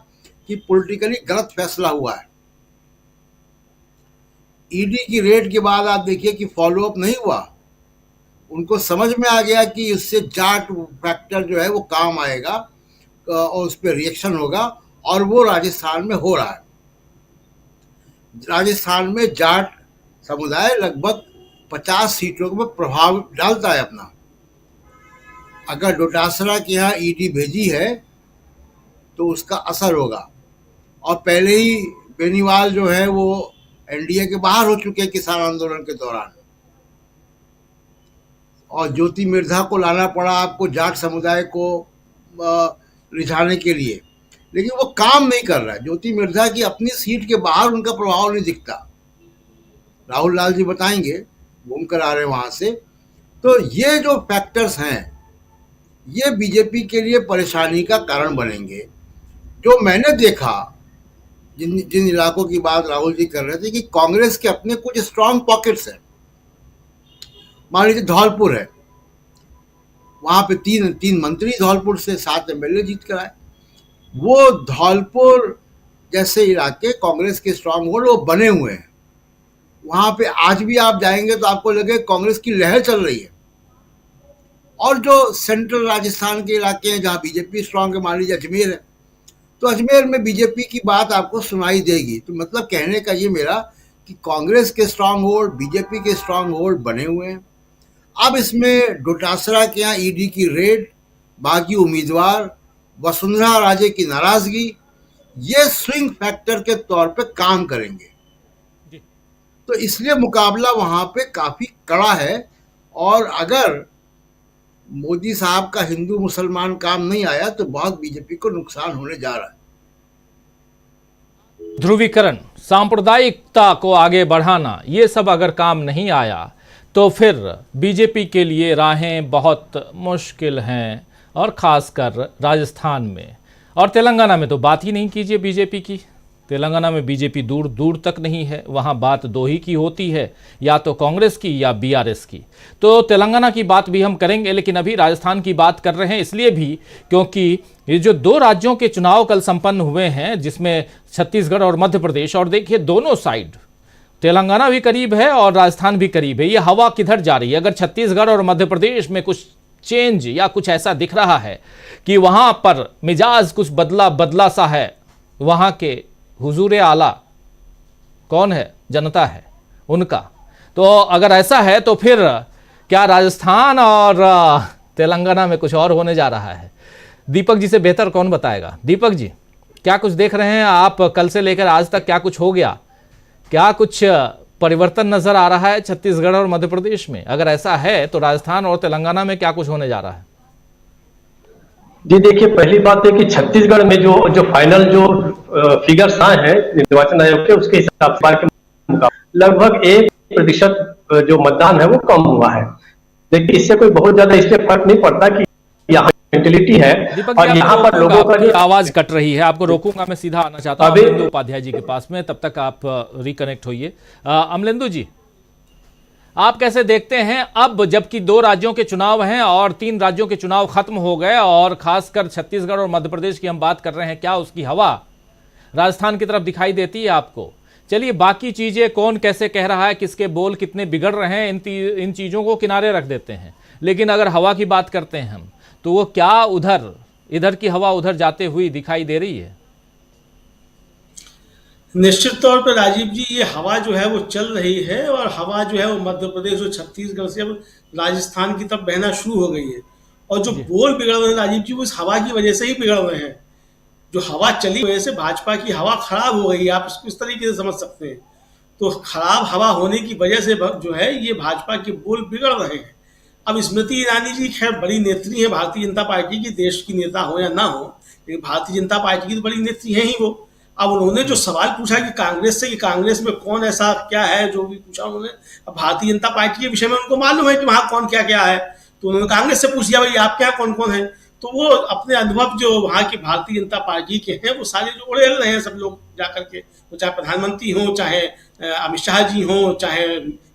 कि पॉलिटिकली गलत फैसला हुआ है। ईडी की रेड के बाद आप देखिए कि फॉलोअप नहीं हुआ। उनको समझ में आ गया कि इससे जाट फैक्टर जो है वो काम आएगा और उस पर रिएक्शन होगा और वो राजस्थान में हो रहा है। राजस्थान में जाट समुदाय लगभग 50 सीटों में प्रभाव डालता है अपना। अगर डोटासरा के यहाँ ईडी भेजी है तो उसका असर होगा। और पहले ही बेनीवाल जो है वो एनडीए के बाहर हो चुके हैं किसान आंदोलन के दौरान, और ज्योति मिर्धा को लाना पड़ा आपको जाट समुदाय को रिझाने के लिए, लेकिन वो काम नहीं कर रहा है। ज्योति मिर्धा की अपनी सीट के बाहर उनका प्रभाव नहीं दिखता। राहुल लाल जी बताएंगे, घूम कर आ रहे हैं वहां से। तो ये जो फैक्टर्स हैं ये बीजेपी के लिए परेशानी का कारण बनेंगे। जो मैंने देखा, जिन इलाकों की बात राहुल जी कर रहे थे कि कांग्रेस के अपने कुछ स्ट्रांग पॉकेट्स हैं। मान लीजिए धौलपुर है, वहां पे तीन मंत्री धौलपुर से 7 एमएलए जीत कर आए। वो धौलपुर जैसे इलाके कांग्रेस के स्ट्रांग होल्ड वो बने हुए हैं। वहां पे आज भी आप जाएंगे तो आपको लगे कांग्रेस की लहर चल रही है। और जो सेंट्रल राजस्थान के इलाके हैं जहां बीजेपी स्ट्रांग है, मान लीजिए अजमेर है, तो अजमेर में बीजेपी की बात आपको सुनाई देगी। तो मतलब कहने का ये मेरा कि कांग्रेस के स्ट्रांग होल्ड, बीजेपी के स्ट्रांग होल्ड बने हुए हैं। अब इसमें डोटासरा के यहाँ ईडी की रेड, बागी उम्मीदवार, वसुंधरा राजे की नाराजगी, ये स्विंग फैक्टर के तौर पे काम करेंगे। तो इसलिए मुकाबला वहां पे काफी कड़ा है। और अगर मोदी साहब का हिंदू मुसलमान काम नहीं आया तो बहुत बीजेपी को नुकसान होने जा रहा है। ध्रुवीकरण, सांप्रदायिकता को आगे बढ़ाना, ये सब अगर काम नहीं आया तो फिर बीजेपी के लिए राहें बहुत मुश्किल हैं, और ख़ासकर राजस्थान में। और तेलंगाना में तो बात ही नहीं कीजिए बीजेपी की। तेलंगाना में बीजेपी दूर दूर तक नहीं है। वहाँ बात दो ही की होती है, या तो कांग्रेस की या बीआरएस की। तो तेलंगाना की बात भी हम करेंगे, लेकिन अभी राजस्थान की बात कर रहे हैं इसलिए भी क्योंकि ये जो 2 राज्यों के चुनाव कल संपन्न हुए हैं, जिसमें छत्तीसगढ़ और मध्य प्रदेश, और देखिए दोनों साइड तेलंगाना भी करीब है और राजस्थान भी करीब है। ये हवा किधर जा रही है? अगर छत्तीसगढ़ और मध्य प्रदेश में कुछ चेंज या कुछ ऐसा दिख रहा है कि वहां पर मिजाज कुछ बदला सा है, वहां के हुजूर आला कौन है? जनता है उनका। तो अगर ऐसा है तो फिर क्या राजस्थान और तेलंगाना में कुछ और होने जा रहा है। दीपक जी से बेहतर कौन बताएगा। दीपक जी, क्या कुछ देख रहे हैं आप? कल से लेकर आज तक क्या कुछ हो गया, क्या कुछ परिवर्तन नजर आ रहा है छत्तीसगढ़ और मध्य प्रदेश में? अगर ऐसा है तो राजस्थान और तेलंगाना में क्या कुछ होने जा रहा है? जी देखिए, पहली बात है कि छत्तीसगढ़ में जो फाइनल जो फिगर्स आए हैं निर्वाचन आयोग के, उसके हिसाब से लगभग 1% जो मतदान है वो कम हुआ है। लेकिन इससे कोई बहुत ज्यादा इससे फर्क नहीं पड़ता कि यहाँ मेंटेलिटी है और यहाँ पर लोगों का जो आवाज कट रही है, आपको रोकूंगा, मैं सीधा आना चाहता हूँ अमलेंदु उपाध्याय जी के पास में, तब तक आप रिकनेक्ट होइए। अमलेंदु जी, आप कैसे देखते हैं अब जबकि 2 राज्यों के चुनाव हैं और 3 राज्यों के चुनाव खत्म हो गए और खासकर छत्तीसगढ़ और मध्य प्रदेश की हम बात कर रहे हैं, क्या उसकी हवा राजस्थान की तरफ दिखाई देती है आपको? चलिए, बाकी चीजें कौन कैसे कह रहा है, किसके बोल कितने बिगड़ रहे हैं, इन चीजों को किनारे रख देते हैं। लेकिन अगर हवा की बात करते हैं हम, तो वो क्या इधर की हवा उधर जाते हुई दिखाई दे रही है? निश्चित तौर पर राजीव जी, ये हवा जो है वो चल रही है और हवा जो है वो मध्य प्रदेश और छत्तीसगढ़ से अब राजस्थान की तरफ बहना शुरू हो गई है। और जो बोल बिगड़ रहे हैं राजीव जी, वो इस हवा की वजह से ही बिगड़ रहे हैं। जो हवा चली वजह से भाजपा की हवा खराब हो गई है, आप इसको इस तरीके से समझ सकते हैं। तो खराब हवा होने की वजह से जो है ये भाजपा के बोल बिगड़ रहे हैं। अब स्मृति ईरानी जी खैर बड़ी नेत्री है भारतीय जनता पार्टी की, देश की नेता हो या ना हो, लेकिन भारतीय जनता पार्टी की तो बड़ी नेत्री है ही वो। अब उन्होंने जो सवाल पूछा कि कांग्रेस से, कि कांग्रेस में कौन ऐसा क्या है, जो भी पूछा उन्होंने, अब भारतीय जनता पार्टी के विषय में उनको मालूम है कि वहाँ कौन क्या क्या है, तो उन्होंने कांग्रेस से पूछ लिया भाई आप क्या कौन कौन है। तो वो अपने अनुभव जो वहाँ की भारतीय जनता पार्टी के हैं वो सारे जो उड़ेल रहे हैं सब लोग जाकर के, वो चाहे प्रधानमंत्री हो, चाहे अमित शाह जी हो, चाहे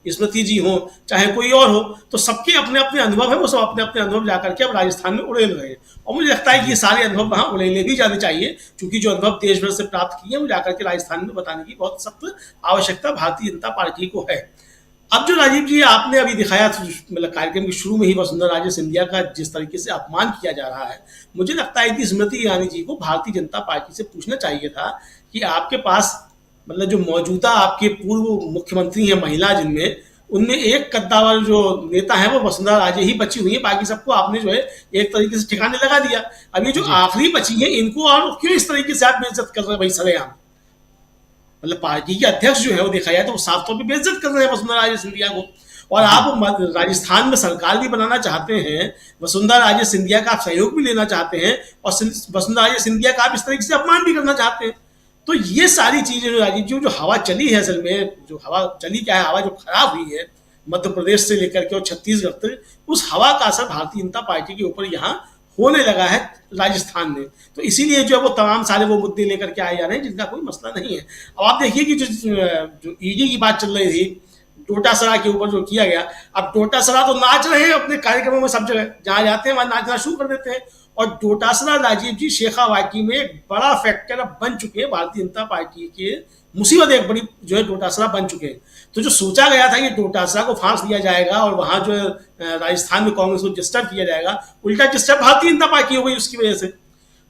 स्मृति जी हो, चाहे कोई और हो, तो सबके अपने अपने अनुभव है, वो सब अपने अपने अनुभव जाकर के अब राजस्थान में उड़ेल रहे हैं। और मुझे लगता है कि ये सारे अनुभव वहाँ उड़ेले भी जाने चाहिए, क्योंकि जो अनुभव देश भर से प्राप्त किए हैं वो जाकर के राजस्थान में बताने की बहुत सख्त आवश्यकता भारतीय जनता पार्टी को है। अब जो राजीव जी आपने अभी दिखाया, मतलब कार्यक्रम के शुरू में ही वसुंधरा राजे सिंधिया का जिस तरीके से अपमान किया जा रहा है, मुझे लगता है कि स्मृति ईरानी जी को भारतीय जनता पार्टी से पूछना चाहिए था कि आपके पास मतलब जो मौजूदा आपके पूर्व मुख्यमंत्री हैं महिला, जिनमें उनमें एक कद्दावर जो नेता है वो वसुंधरा राजे ही बची हुई है, बाकी सबको आपने जो है एक तरीके से ठिकाने लगा दिया। अब ये जो आखिरी बची है इनको और क्यों इस तरीके से आप बेइज्जत कर रहे हैं भाई सरेआम? मतलब पार्टी के अध्यक्ष जो है वो देखा जाए तो वो साफ तौर पर बेइज्जत कर रहे हैं वसुंधरा राजे सिंधिया को। और आप राजस्थान में सरकार भी बनाना चाहते हैं, वसुंधरा राजे सिंधिया का आप सहयोग भी लेना चाहते हैं और वसुंधरा राजे सिंधिया का आप इस तरीके से अपमान भी करना चाहते हैं। तो ये सारी चीजें राजीव जी, जो हवा चली है, असल में जो हवा चली क्या है, हवा जो खराब हुई है मध्य प्रदेश से लेकर के और छत्तीसगढ़ तक, उस हवा का असर भारतीय जनता पार्टी के ऊपर यहाँ होने लगा है राजस्थान में। तो इसीलिए जो है वो तमाम सारे वो मुद्दे लेकर के आए जा रहे हैं जिनका कोई मसला नहीं है। अब आप देखिए कि जो ईडी की बात चल रही थी, डोटासरा के ऊपर जो किया गया, अब डोटासरा तो नाच रहे हैं अपने कार्यक्रमों में, सब जगह जहां जाते हैं वहां नाचना शुरू कर देते हैं। और डोटासरा राजीव जी शेखावाटी में एक बड़ा फैक्टर अब बन चुके हैं भारतीय जनता पार्टी के, मुसीबत एक बड़ी जो है डोटासरा बन चुके हैं। तो जो सोचा गया था कि डोटासरा को फांस दिया जाएगा और वहां जो है राजस्थान में कांग्रेस को डिस्टर्ब किया जाएगा, उल्टा डिस्टर्ब भारतीय जनता पार्टी हो गई उसकी वजह से।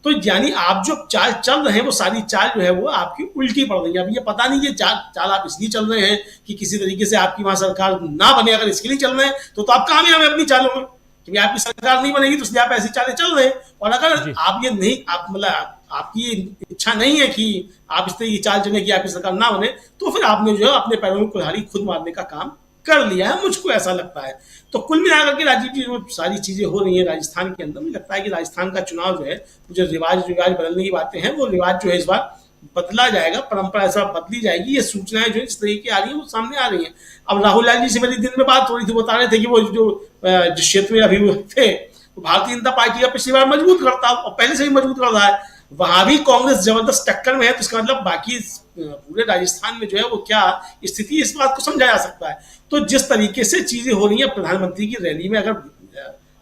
तो यानी आप जो चाल चल रहे हैं वो सारी चाल जो है वो आपकी उल्टी पड़ रही है। अब ये पता नहीं ये चाल आप इसलिए चल रहे हैं कि किसी तरीके से आपकी वहां सरकार ना बने, अगर इसके लिए चल रहे हैं तो आप कामयाब है अपनी चालों में, क्योंकि आपकी सरकार नहीं बनेगी तो इसलिए आप ऐसी चालें चल रहे हैं। और अगर आप ये नहीं, आप मतलब आपकी इच्छा नहीं है कि आप इस तरह की चाल चलें कि आपकी सरकार ना बने, तो फिर आपने जो है अपने पैरों में कुल्हाड़ी खुद मारने का काम कर लिया है, मुझको ऐसा लगता है। तो कुल मिलाकर के राजीव जी जो सारी चीजें हो रही हैं राजस्थान के अंदर, मुझे लगता है कि राजस्थान का चुनाव जो है, जो रिवाज बदलने की बातें हैं, वो रिवाज जो है इस बार बदला जाएगा, परंपरा ऐसा बदली जाएगी। ये सूचनाएं जो इस तरीके आ रही है वो सामने आ रही हैं। अब राहुल लाल जी से मेरी दिन में बात हो रही थी, बता रहे थे कि वो जो जिस क्षेत्र में अभी वो थे, तो भारतीय जनता पार्टी का पिछली बार मजबूत करता और पहले से ही मजबूत कर रहा है, वहां भी कांग्रेस जबरदस्त टक्कर में है। तो इसका मतलब बाकी पूरे राजस्थान में जो है वो क्या स्थिति, इस बात को समझा जा सकता है। तो जिस तरीके से चीजें हो रही हैं, प्रधानमंत्री की रैली में अगर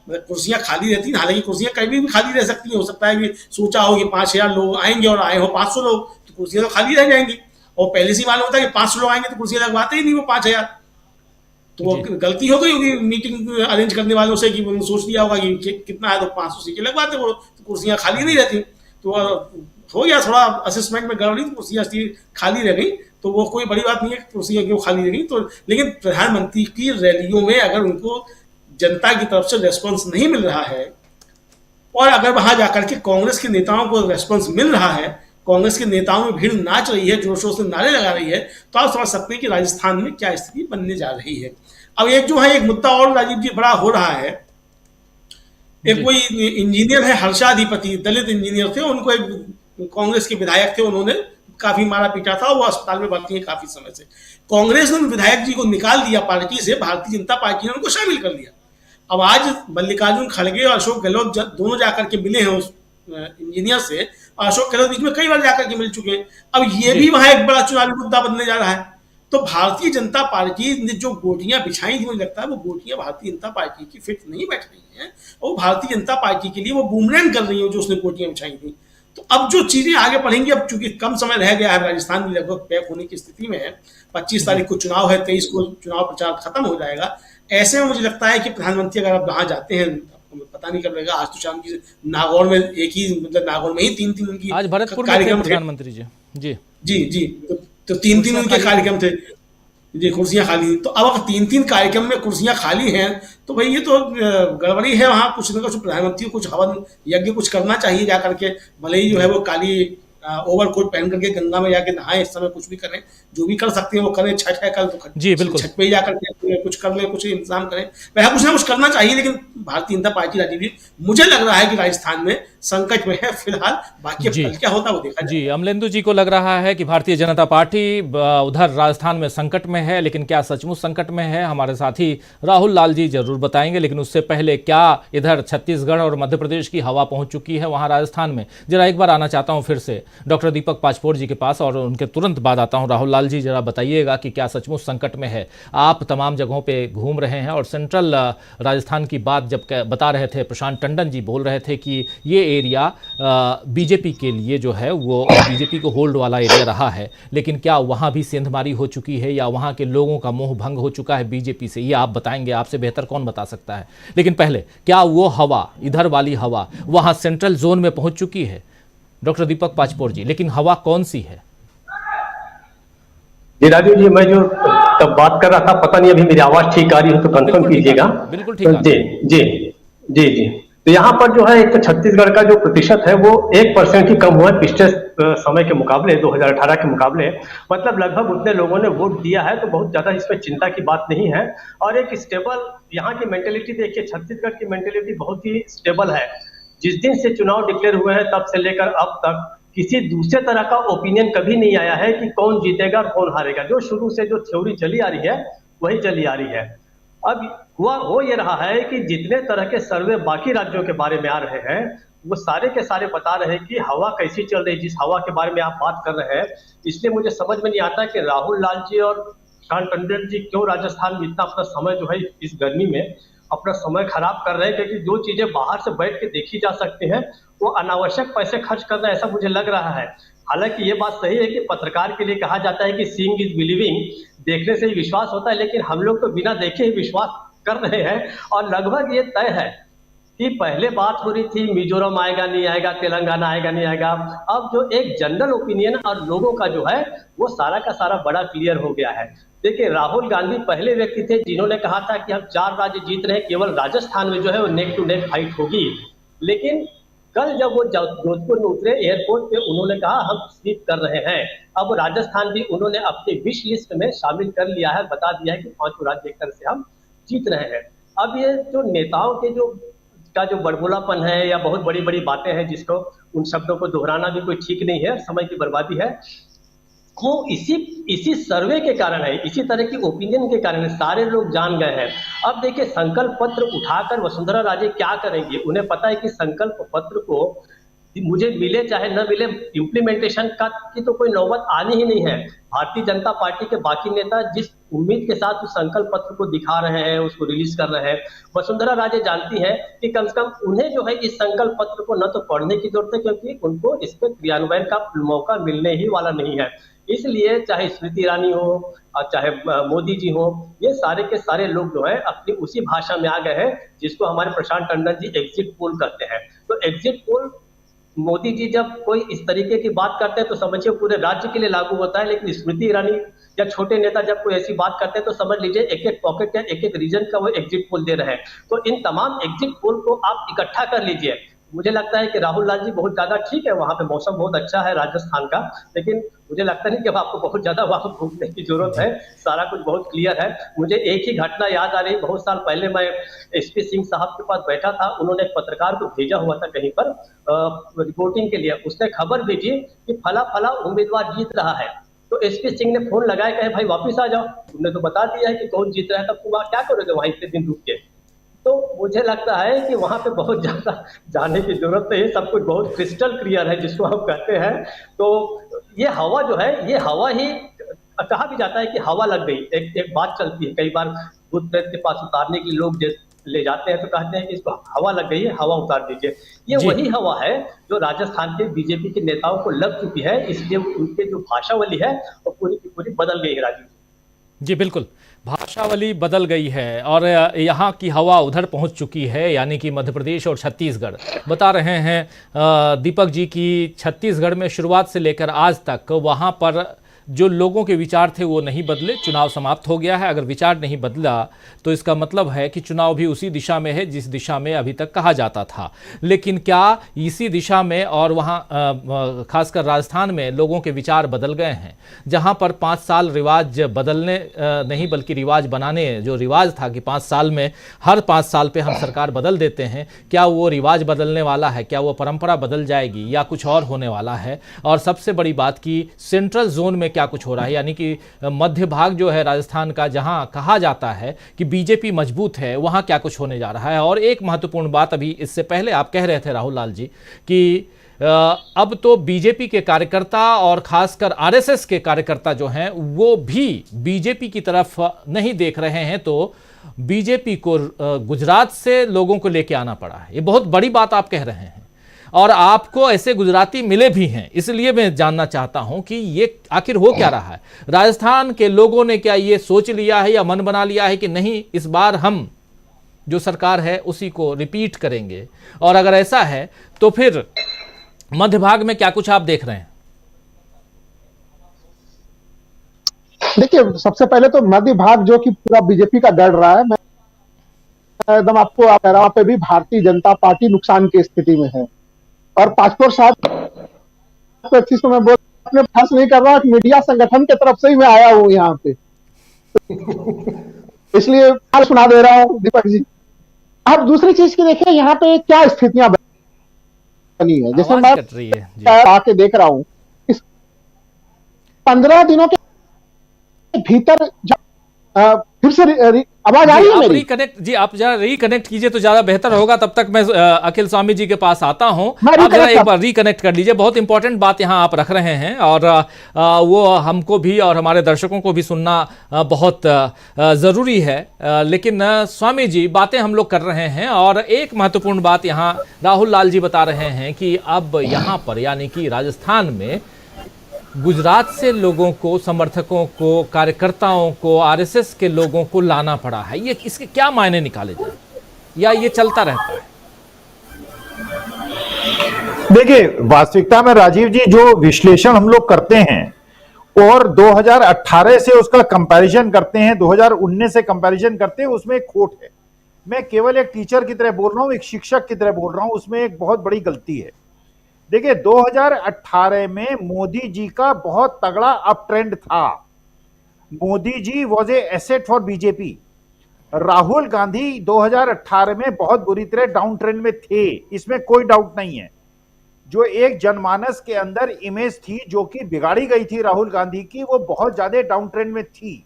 कुर्सियां खाली रहती हैं, हालांकि कुर्सियां कभी भी खाली रह सकती हैं, हो सकता है कि सोचा हो कि 5000 लोग आएंगे और आए हो 500 लोग, तो कुर्सियां तो खाली रह जाएंगी। और पहले से मालूम होता है कि 500 लोग आएंगे तो कुर्सियां लगवाते ही नहीं वो 5000। तो वो गलती हो गई होगी मीटिंग अरेंज करने वालों से कि उन्होंने सोच लिया होगा कि कितना है तो 500 सीटें लगवाते, वो तो कुर्सियां खाली नहीं रहती। तो हो गया थोड़ा असेसमेंट में गड़बड़ी, तो कुर्सियां खाली रह गई, तो वो कोई बड़ी बात नहीं है कुर्सियां क्यों खाली रह गई। तो लेकिन प्रधानमंत्री की रैलियों में अगर उनको जनता की तरफ से रेस्पॉन्स नहीं मिल रहा है, और अगर वहां जाकर के कांग्रेस के नेताओं को रेस्पॉन्स मिल रहा है, कांग्रेस के नेताओं में भीड़ नाच रही है, जोर शोर से नारे लगा रही है, तो आप समझ सकते हैं कि राजस्थान में क्या स्थिति बनने जा रही है। अब एक जो है एक मुद्दा और राजीव जी बड़ा हो रहा है, एक कोई इंजीनियर है हर्षाधिपति, दलित इंजीनियर थे, उनको एक कांग्रेस के विधायक थे, उन्होंने काफी मारा पीटा था, वो अस्पताल में भर्ती है काफी समय से। कांग्रेस ने उन विधायक जी को निकाल दिया पार्टी से, भारतीय जनता पार्टी ने उनको शामिल कर लिया। अब आज मल्लिकार्जुन खड़गे और अशोक गहलोत दोनों जाकर के मिले हैं उस इंजीनियर से, और अशोक गहलोत बीच में कई बार जाकर के मिल चुके हैं। अब ये भी वहां एक बड़ा चुनावी मुद्दा बनने जा रहा है। तो भारतीय जनता पार्टी ने जो गोटियां बिछाई थी, मुझे लगता है वो गोटियां भारतीय जनता पार्टी की फिट नहीं बैठ रही हैं, और भारतीय जनता पार्टी के लिए वो बूमरैंग कर रही है जो उसने गोटियां बिछाई थी। तो अब जो चीजें आगे बढ़ेंगी, अब चूंकि कम समय रह गया है, राजस्थान भी लगभग पैक होने की स्थिति में है, 25 तारीख को चुनाव है, 23 को चुनाव प्रचार खत्म हो जाएगा। ऐसे में मुझे लगता है कि प्रधानमंत्री अगर आप वहां जाते हैं, पता नहीं कब रहेगा, आज तो शाम की नागौर में एक ही, मतलब नागौर में ही 3 उनकी आज भरतपुर में थे प्रधानमंत्री जी। जी जी जी, तो 3 उनके कार्यक्रम थे जी, कुर्सियां खाली थी। तो अब अगर 3 कार्यक्रम में कुर्सियां खाली हैं, तो भाई ये तो गड़बड़ी है। वहां कुछ न कुछ प्रधानमंत्री को कुछ हवन यज्ञ कुछ करना चाहिए जाकर के, भले ही जो है वो काली ओवरकोट पहन करके गंगा में जाके नहाए, इस समय कुछ भी करें, जो भी कर सकते हैं वो करें। छठ है कल, तो जी बिल्कुल, छठ पे ही जाकर के कुछ कर ले, कुछ इंतजाम करें, वह कुछ ना कुछ करना चाहिए। लेकिन भारतीय जनता पार्टी राजीव जी, मुझे लग रहा है कि राजस्थान में संकट में है फिलहाल, बाकी अब कल क्या होता है वो देखा जी। अमलेंदु जी को लग रहा है कि भारतीय जनता पार्टी उधर राजस्थान में संकट में है, लेकिन क्या सचमुच संकट में है, हमारे साथी राहुल लाल जी जरूर बताएंगे। लेकिन उससे पहले क्या इधर छत्तीसगढ़ और मध्य प्रदेश की हवा पहुंच चुकी है वहां राजस्थान में? जरा एक बार आना चाहता हूं फिर से डॉक्टर दीपक पाचपोर जी के पास, और उनके तुरंत बाद आता हूं राहुल लाल जी। जरा बताइएगा कि क्या सचमुच संकट में है? आप तमाम जगहों पे घूम रहे हैं, और सेंट्रल राजस्थान की बात जब बता रहे थे, प्रशांत टंडन जी बोल रहे थे कि ये एरिया बीजेपी के लिए जो है वो बीजेपी को होल्ड वाला एरिया रहा है, लेकिन क्या वहां भी सेंधमारी हो चुकी है या वहां के लोगों का मोह भंग हो चुका है बीजेपी से? ये आप बताएंगे, आपसे बेहतर कौन बता सकता है। लेकिन पहले, क्या वो हवा, इधर वाली हवा वहां सेंट्रल जोन में पहुंच चुकी है डॉक्टर दीपक पाचपोर जी? लेकिन हवा कौन सी है? जी राजीव जी, मैं जो तब बात कर रहा था, पता नहीं अभी मेरी आवाज ठीक आ रही हो तो कंफर्म कीजिएगा। बिल्कुल ठीक है। जी जी जी जी। तो यहाँ पर जो है एक तो छत्तीसगढ़ का जो प्रतिशत है वो 1% ही कम हुआ है पिछले समय के मुकाबले, 2018 के मुकाबले। मतलब लगभग उतने लोगों ने वोट दिया है, तो बहुत ज्यादा इसमें चिंता की बात नहीं है। और एक स्टेबल यहाँ की मेंटेलिटी देखिए, छत्तीसगढ़ की मेंटेलिटी बहुत ही स्टेबल है। जिस दिन से चुनाव डिक्लेयर हुए हैं तब से लेकर अब तक किसी दूसरे तरह का ओपिनियन कभी नहीं आया है कि कौन जीतेगा और कौन हारेगा। जो शुरू से जो थ्योरी चली आ रही है वही चली आ रही है। अब हुआ हो ये रहा है कि जितने तरह के सर्वे बाकी राज्यों के बारे में आ रहे हैं, वो सारे के सारे बता रहे हैं कि हवा कैसी चल रही है, जिस हवा के बारे में आप बात कर रहे हैं। इसलिए मुझे समझ में नहीं आता कि राहुल लाल जी और प्रशांत टंडन जी क्यों राजस्थान में इतना अपना समय जो है इस गर्मी में अपना समय खराब कर रहे हैं, क्योंकि जो चीजें बाहर से बैठ के देखी जा सकती हैं वो अनावश्यक पैसे खर्च कर रहे हैं, ऐसा मुझे लग रहा है। हालांकि ये बात सही है कि पत्रकार के लिए कहा जाता है कि सीइंग इज बिलीविंग, देखने से ही विश्वास होता है, लेकिन हम लोग तो बिना देखे ही विश्वास कर रहे हैं। और लगभग ये तय है कि पहले बात हो रही थी मिजोरम आएगा नहीं आएगा, तेलंगाना आएगा नहीं आएगा, अब जो एक जनरल ओपिनियन और लोगों का जो है वो सारा का सारा बड़ा क्लियर हो गया है। देखिए, राहुल गांधी पहले व्यक्ति थे जिन्होंने कहा था कि हम 4 राज्य जीत रहे हैं, केवल राजस्थान में जो है वो नेक टू नेक फाइट होगी। लेकिन कल जब वो जोधपुर में उतरे एयरपोर्ट पे, उन्होंने कहा हम स्वीप कर रहे हैं। अब राजस्थान भी उन्होंने अपनी विश लिस्ट में शामिल कर लिया है, बता दिया है कि 5 राज्य एक तरह से हम जीत रहे हैं। अब ये जो नेताओं के जो बड़बोलापन है या बहुत बड़ी बड़ी बातें हैं, जिसको उन शब्दों को दोहराना भी कोई ठीक नहीं है, समय की बर्बादी है, वो इसी सर्वे के कारण है, इसी तरह की ओपिनियन के कारण सारे लोग जान गए हैं। अब देखिए, संकल्प पत्र उठाकर वसुंधरा राजे क्या करेंगे? उन्हें पता है कि संकल्प पत्र को मुझे मिले चाहे न मिले, इम्प्लीमेंटेशन की तो कोई नौबत आनी ही नहीं है। भारतीय जनता पार्टी के बाकी नेता जिस उम्मीद के साथ उस संकल्प पत्र को दिखा रहे हैं, उसको रिलीज कर रहे हैं, वसुंधरा राजे जानती है कि कम से कम उन्हें जो है इस संकल्प पत्र को न तो पढ़ने की जरूरत है, क्योंकि उनको इस पर क्रियान्वयन का मौका मिलने ही वाला नहीं है। इसलिए चाहे स्मृति ईरानी हो और चाहे मोदी जी हो, ये सारे के सारे लोग जो है अपनी उसी भाषा में आ गए हैं जिसको हमारे प्रशांत टंडन जी एग्जिट पोल कहते हैं। तो एग्जिट पोल मोदी जी जब कोई इस तरीके की बात करते हैं तो समझिए पूरे राज्य के लिए लागू होता है, लेकिन स्मृति ईरानी या छोटे नेता जब कोई ऐसी बात करते हैं तो समझ लीजिए एक एक पॉकेट या एक एक रीजन का वो एग्जिट पोल दे रहे हैं। तो इन तमाम एग्जिट पोल को आप इकट्ठा कर लीजिए। मुझे लगता है कि राहुल लाल जी बहुत ज्यादा ठीक है, वहां पे मौसम बहुत अच्छा है राजस्थान का, लेकिन मुझे लगता नहीं कि अब आपको बहुत ज्यादा वहां घूमने की जरूरत है, सारा कुछ बहुत क्लियर है। मुझे एक ही घटना याद आ रही, बहुत साल पहले मैं एसपी सिंह साहब के पास बैठा था, उन्होंने एक पत्रकार को भेजा हुआ था कहीं पर रिपोर्टिंग के लिए, उसने खबर भेजी कि फला फला उम्मीदवार जीत रहा है। तो एसपी सिंह ने फोन लगाया, कहे भाई वापिस आ जाओ, तुमने तो बता दिया है कि कौन जीत रहा है, तब तुम क्या करोगे वहां इतने दिन रुक के। तो मुझे लगता है कि वहां पे बहुत ज्यादा जाने की जरूरत नहीं है, सब कुछ बहुत क्रिस्टल क्लियर है जिसको हम कहते हैं। तो ये हवा जो है, ये हवा ही कहा भी जाता है कि हवा लग गई। एक बात चलती है, कई बार भूत प्रेत के पास उतारने के लोग ले जाते हैं तो कहते हैं कि इसको हवा लग गई है, हवा उतार दीजिए। ये वही हवा है जो राजस्थान के बीजेपी के नेताओं को लग चुकी है, इसलिए उनके जो भाषावली है वो पूरी की पूरी बदल गई है राजीव जी। बिल्कुल, भाषावली बदल गई है और यहाँ की हवा उधर पहुँच चुकी है, यानी कि मध्य प्रदेश और छत्तीसगढ़। बता रहे हैं दीपक जी की छत्तीसगढ़ में शुरुआत से लेकर आज तक वहाँ पर जो लोगों के विचार थे वो नहीं बदले। चुनाव समाप्त हो गया है, अगर विचार नहीं बदला तो इसका मतलब है कि चुनाव भी उसी दिशा में है जिस दिशा में अभी तक कहा जाता था। लेकिन क्या इसी दिशा में और वहाँ खासकर राजस्थान में लोगों के विचार बदल गए हैं? जहाँ पर 5 साल रिवाज बदलने नहीं बल्कि रिवाज बनाने, जो रिवाज था कि 5 साल में हर 5 साल पे हम सरकार बदल देते हैं, क्या वो रिवाज बदलने वाला है? क्या वो परंपरा बदल जाएगी या कुछ और होने वाला है? और सबसे बड़ी बात कि सेंट्रल जोन में क्या कुछ हो रहा है, यानी कि मध्य भाग जो है राजस्थान का, जहां कहा जाता है कि बीजेपी मजबूत है, वहां क्या कुछ होने जा रहा है? और एक महत्वपूर्ण बात, अभी इससे पहले आप कह रहे थे राहुल लाल जी कि अब तो बीजेपी के कार्यकर्ता और खासकर आरएसएस के कार्यकर्ता जो हैं वो भी बीजेपी की तरफ नहीं देख रहे हैं, तो बीजेपी को गुजरात से लोगों को लेके आना पड़ा है। ये बहुत बड़ी बात आप कह रहे हैं और आपको ऐसे गुजराती मिले भी हैं, इसलिए मैं जानना चाहता हूं कि ये आखिर हो क्या रहा है? राजस्थान के लोगों ने क्या ये सोच लिया है या मन बना लिया है कि नहीं, इस बार हम जो सरकार है उसी को रिपीट करेंगे? और अगर ऐसा है तो फिर मध्य भाग में क्या कुछ आप देख रहे हैं? देखिए, सबसे पहले तो मध्य भाग जो कि पूरा बीजेपी का गढ़ रहा है, मैं एकदम आपको आप कह रहा पे भी भारतीय जनता पार्टी नुकसान की स्थिति में है। और पासपोर्ट साहब को मैं अपने फर्ज नहीं कर रहा, मीडिया संगठन की तरफ से ही मैं आया हूं यहाँ पे, इसलिए सुना दे रहा हूं दीपक जी। अब दूसरी चीज की देखिए यहाँ पे क्या स्थितियां बनी है, जैसे मैं आके देख रहा हूं, इस 15 दिनों के भीतर फिर से आवाज आ रही है मेरी? रिकनेक्ट जी, आप जरा रिकनेक्ट कीजिए तो ज्यादा बेहतर होगा। तब तक मैं अखिल स्वामी जी के पास आता हूं, आप जरा एक बार रिकनेक्ट कर लीजिए। बहुत इंपॉर्टेंट बात यहां आप रख रहे हैं और वो हमको भी और हमारे दर्शकों को भी सुनना बहुत जरूरी है। लेकिन स्वामी जी, बातें हम लोग कर रहे हैं और एक महत्वपूर्ण बात यहां राहुल लाल जी बता रहे हैं कि अब यहां पर यानी कि राजस्थान में गुजरात से लोगों को, समर्थकों को, कार्यकर्ताओं को, आरएसएस के लोगों को लाना पड़ा है। ये इसके क्या मायने निकाले जाए या ये चलता रहता है? देखिए, वास्तविकता में राजीव जी जो विश्लेषण हम लोग करते हैं और 2018 से उसका कंपैरिजन करते हैं, 2019 से कंपैरिजन करते हैं, उसमें एक खोट है। मैं केवल एक टीचर की तरह बोल रहा हूं, एक शिक्षक की तरह बोल रहा हूं, उसमें एक बहुत बड़ी गलती है। देखिए, 2018 में मोदी जी का बहुत तगड़ा अप ट्रेंड था। Modi ji was a asset for BJP. Rahul Gandhi 2018 में बहुत बुरी तरह डाउन ट्रेंड में थे, इसमें कोई डाउट नहीं है। जो एक जनमानस के अंदर इमेज थी जो कि बिगाड़ी गई थी राहुल गांधी की, वो बहुत ज्यादा डाउन ट्रेंड में थी।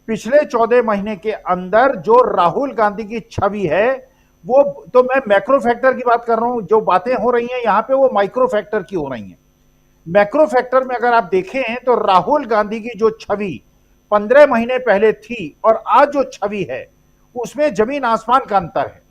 पिछले 14 महीने के अंदर जो राहुल गांधी की छवि है, वो तो मैं मैक्रो फैक्टर की बात कर रहा हूं, जो बातें हो रही हैं यहां पे वो माइक्रो फैक्टर की हो रही हैं। मैक्रो फैक्टर में अगर आप देखें तो राहुल गांधी की जो छवि 15 महीने पहले थी और आज जो छवि है उसमें जमीन आसमान का अंतर है।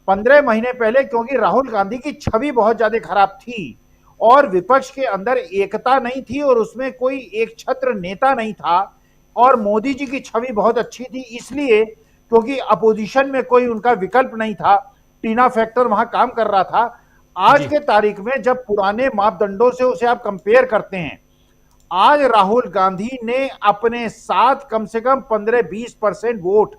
15 महीने पहले क्योंकि राहुल गांधी की छवि बहुत ज्यादा खराब थी और विपक्ष के अंदर एकता नहीं थी और उसमें कोई एक छत्र नेता नहीं था, और मोदी जी की छवि बहुत अच्छी थी इसलिए क्योंकि अपोजिशन में कोई उनका विकल्प नहीं था, टीना फैक्टर वहां काम कर रहा था। आज के तारीख में जब पुराने मापदंडों से उसे आप कंपेयर करते हैं, आज राहुल गांधी ने अपने साथ कम से कम 15-20% वोट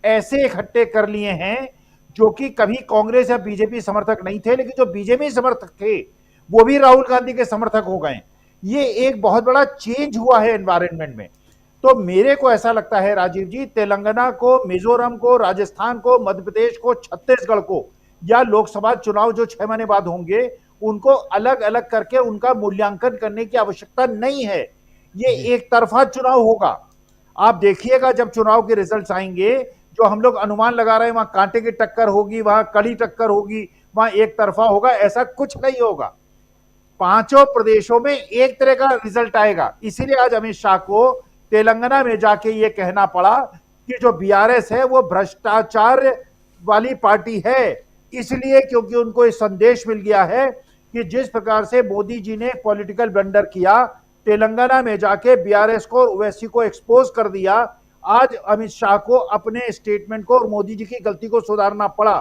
ऐसे इकट्ठे कर लिए हैं जो कि कभी कांग्रेस या बीजेपी समर्थक नहीं थे, लेकिन जो बीजेपी समर्थक थे वो भी राहुल गांधी के समर्थक हो गए। ये एक बहुत बड़ा चेंज हुआ है एनवायरनमेंट में। तो मेरे को ऐसा लगता है राजीव जी, तेलंगाना को, मिजोरम को, राजस्थान को, मध्य प्रदेश को, छत्तीसगढ़ को, या लोकसभा चुनाव जो 6 महीने बाद होंगे उनको अलग अलग करके उनका मूल्यांकन करने की आवश्यकता नहीं है। ये एक तरफा चुनाव होगा। आप देखिएगा जब चुनाव के रिजल्ट्स आएंगे, जो हम लोग अनुमान लगा रहे हैं वहां कांटे की टक्कर होगी, वहां कड़ी टक्कर होगी, वहां एक तरफा होगा, ऐसा कुछ नहीं होगा। 5 प्रदेशों में एक तरह का रिजल्ट आएगा। इसीलिए आज अमित शाह को तेलंगाना में जाके ये कहना पड़ा कि जो बीआरएस है वो भ्रष्टाचार वाली पार्टी है, इसलिए क्योंकि उनको ये संदेश मिल गया है कि जिस प्रकार से मोदी जी ने पॉलिटिकल ब्लंडर किया, तेलंगाना में जाके बीआरएस को, ओवैसी को एक्सपोज कर दिया। आज अमित शाह को अपने स्टेटमेंट को और मोदी जी की गलती को सुधारना पड़ा।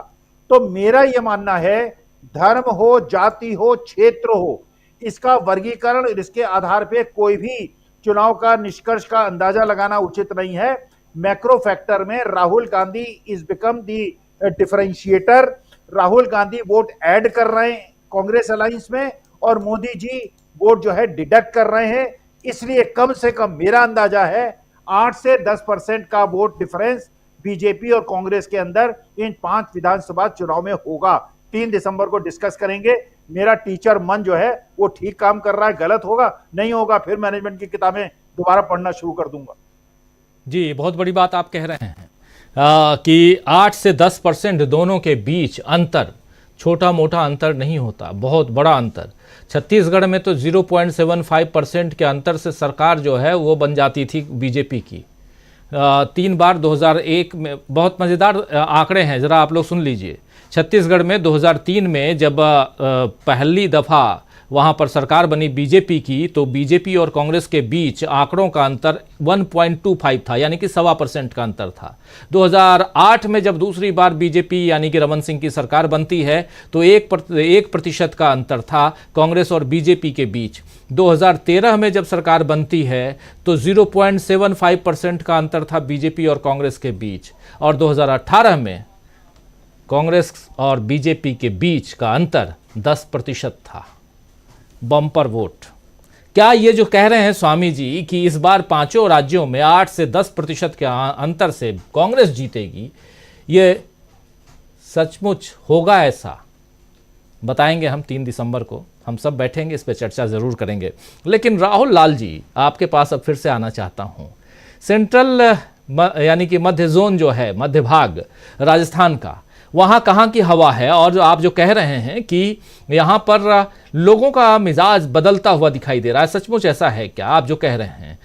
तो मेरा यह मानना है, धर्म हो, जाति हो, क्षेत्र हो, इसका वर्गीकरण, इसके आधार पे कोई भी चुनाव का निष्कर्ष का अंदाजा लगाना उचित नहीं है। मैक्रो फैक्टर में Rahul Gandhi is become the differentiator. Rahul Gandhi vote add कर रहे हैं कांग्रेस अलायंस में और मोदी जी वोट जो है डिडक्ट कर रहे हैं। इसलिए कम से कम मेरा अंदाजा है 8 से 10% का वोट डिफरेंस बीजेपी और कांग्रेस के अंदर इन 5 विधानसभा चुनाव में होगा। 3 दिसंबर को डिस्कस करेंगे। मेरा टीचर मन जो है वो ठीक काम कर रहा है, गलत होगा नहीं होगा फिर मैनेजमेंट की किताबें दोबारा पढ़ना शुरू कर दूंगा। जी, बहुत बड़ी बात आप कह रहे हैं कि 8 से 10% दोनों के बीच अंतर छोटा मोटा अंतर नहीं होता, बहुत बड़ा अंतर। छत्तीसगढ़ में तो 0.75% के अंतर से सरकार जो है वो बन जाती थी बीजेपी की। 3 बार 2001 में, बहुत मज़ेदार आंकड़े हैं, ज़रा आप लोग सुन लीजिए। छत्तीसगढ़ में 2003 में जब पहली दफ़ा वहाँ पर सरकार बनी बीजेपी की, तो बीजेपी और कांग्रेस के बीच आंकड़ों का अंतर 1.25 था, यानी कि 1.25% का अंतर था। 2008 में जब दूसरी बार बीजेपी यानी कि रमन सिंह की सरकार बनती है तो 1% का अंतर था कांग्रेस और बीजेपी के बीच। 2013 में जब सरकार बनती है तो 0.75% का अंतर था बीजेपी और कांग्रेस के बीच, और 2018 में कांग्रेस और बीजेपी के बीच का अंतर 10% था। Bumper vote. क्या ये जो कह रहे हैं स्वामी जी कि इस बार 5 राज्यों में 8 से 10% के अंतर से कांग्रेस जीतेगी, ये सचमुच होगा? ऐसा बताएंगे हम 3 दिसंबर को। हम सब बैठेंगे, इस पर चर्चा ज़रूर करेंगे। लेकिन राहुल लाल जी, आपके पास अब फिर से आना चाहता हूँ। सेंट्रल यानी कि मध्य जोन जो है, मध्य भाग राजस्थान का, वहाँ कहाँ की हवा है? और जो आप जो कह रहे हैं कि यहाँ पर लोगों का मिजाज बदलता हुआ दिखाई दे रहा है, सचमुच ऐसा है क्या आप जो कह रहे हैं?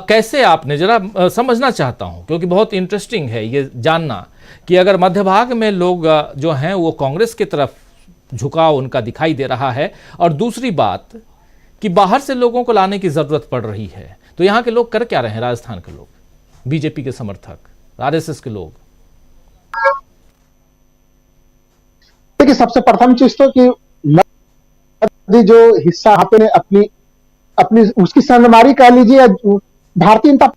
कैसे आपने, जरा समझना चाहता हूँ, क्योंकि बहुत इंटरेस्टिंग है ये जानना कि अगर मध्य भाग में लोग जो हैं वो कांग्रेस की तरफ झुकाव उनका दिखाई दे रहा है, और दूसरी बात कि बाहर से लोगों को लाने की ज़रूरत पड़ रही है, तो यहाँ के लोग कर क्या रहे हैं? राजस्थान के लोग, बीजेपी के समर्थक, आरएसएस के लोग। देखिए, सबसे प्रथम चीज तो कि जो हिस्सा आपने अपनी उसकी संगमारी कह लीजिए, भारतीय जनता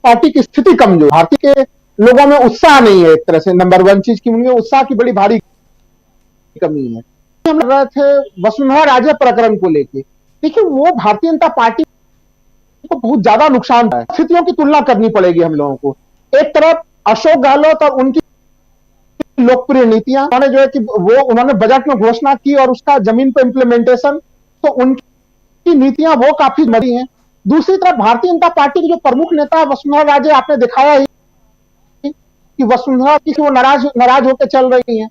पार्टी की स्थिति कमजोर, भारतीय के लोगों में उत्साह नहीं है। एक तरह से नंबर 1 चीज की उनमें उत्साह की बड़ी भारी कमी है। हम लग रहे थे वसुंधरा राजे प्रकरण को लेके, देखिए वो भारतीय जनता पार्टी को बहुत ज्यादा नुकसान है। स्थितियों की तुलना करनी पड़ेगी हम लोगों को। एक तरफ अशोक गहलोत और उनकी लोकप्रिय नीतियां, उन्होंने जो है कि वो उन्होंने बजट में घोषणा की और उसका जमीन पर इंप्लीमेंटेशन, तो उनकी नीतियां वो काफी मरी हैं। दूसरी तरफ भारतीय जनता पार्टी की जो प्रमुख नेता वसुंधरा राजे, आपने दिखाया ही कि वसुंधरा की वो नाराज होकर चल रही हैं।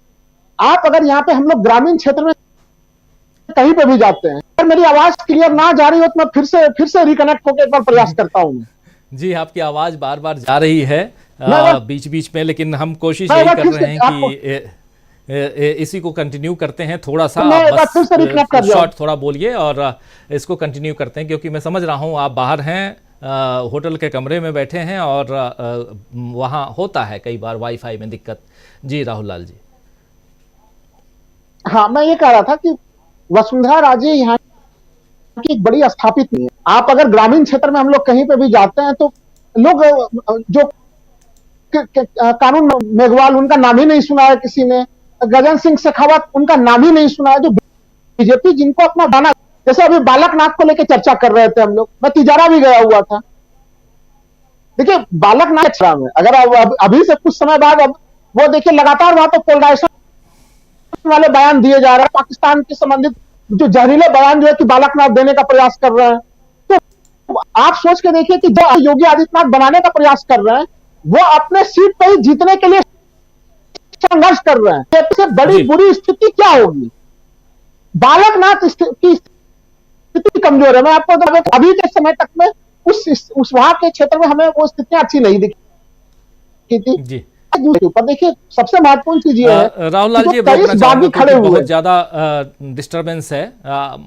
आप अगर यहाँ पे हम लोग ग्रामीण क्षेत्र में कहीं पे भी जाते हैं, अगर मेरी आवाज क्लियर ना जा रही हो तो मैं फिर से रिकनेक्ट होकर एक बार प्रयास करता हूँ। जी, आपकी आवाज बार बार जा रही है बीच बीच में, लेकिन हम कोशिश यही कर रहे हैं कि इसी को कंटिन्यू करते हैं। थोड़ा सा बस शॉर्ट थोड़ा बोलिए और इसको कंटिन्यू करते हैं, क्योंकि मैं समझ रहा हूँ आप बाहर हैं, होटल के कमरे में बैठे हैं और वहाँ होता है कई बार वाईफाई में दिक्कत। जी राहुल लाल जी। हाँ, मैं ये कह रहा था कि वसुंधरा राजे यहाँ की एक बड़ी स्थापित नहीं है। आप अगर ग्रामीण क्षेत्र में हम लोग कहीं पे भी जाते हैं तो लोग जो कानून मेघवाल, उनका नाम ही नहीं सुना है किसी ने, गगन सिंह शेखावत, उनका नाम ही नहीं सुना है। जो बीजेपी जिनको अपना बना, जैसे अभी बालकनाथ को लेकर चर्चा कर रहे थे हम लोग, मैं तिजारा भी गया हुआ था। देखिए बालकनाथ में अगर अभी से कुछ समय बाद अब वो देखिए लगातार वहां तो पोलराइजेशन वाले बयान दिए जा रहे हैं, पाकिस्तान के संबंधित जो जहरीले बयान जो है कि बालकनाथ देने का प्रयास कर रहे हैं। तो आप सोच के देखिए कि जो योगी आदित्यनाथ बनाने का प्रयास कर रहे हैं वो अपने सीट पर ही जीतने के लिए संघर्ष कर रहे हैं। सबसे बड़ी बुरी स्थिति क्या होगी? बालकनाथ की स्थिति कमजोर है। मैं आपको तो अभी के समय तक में उस वहां के क्षेत्र में हमें वो स्थितियां अच्छी नहीं दिखी थी जी। ऊपर देखिए सबसे महत्वपूर्ण चीज ये है, राहुल लाल जी बहुत ज्यादा डिस्टरबेंस है,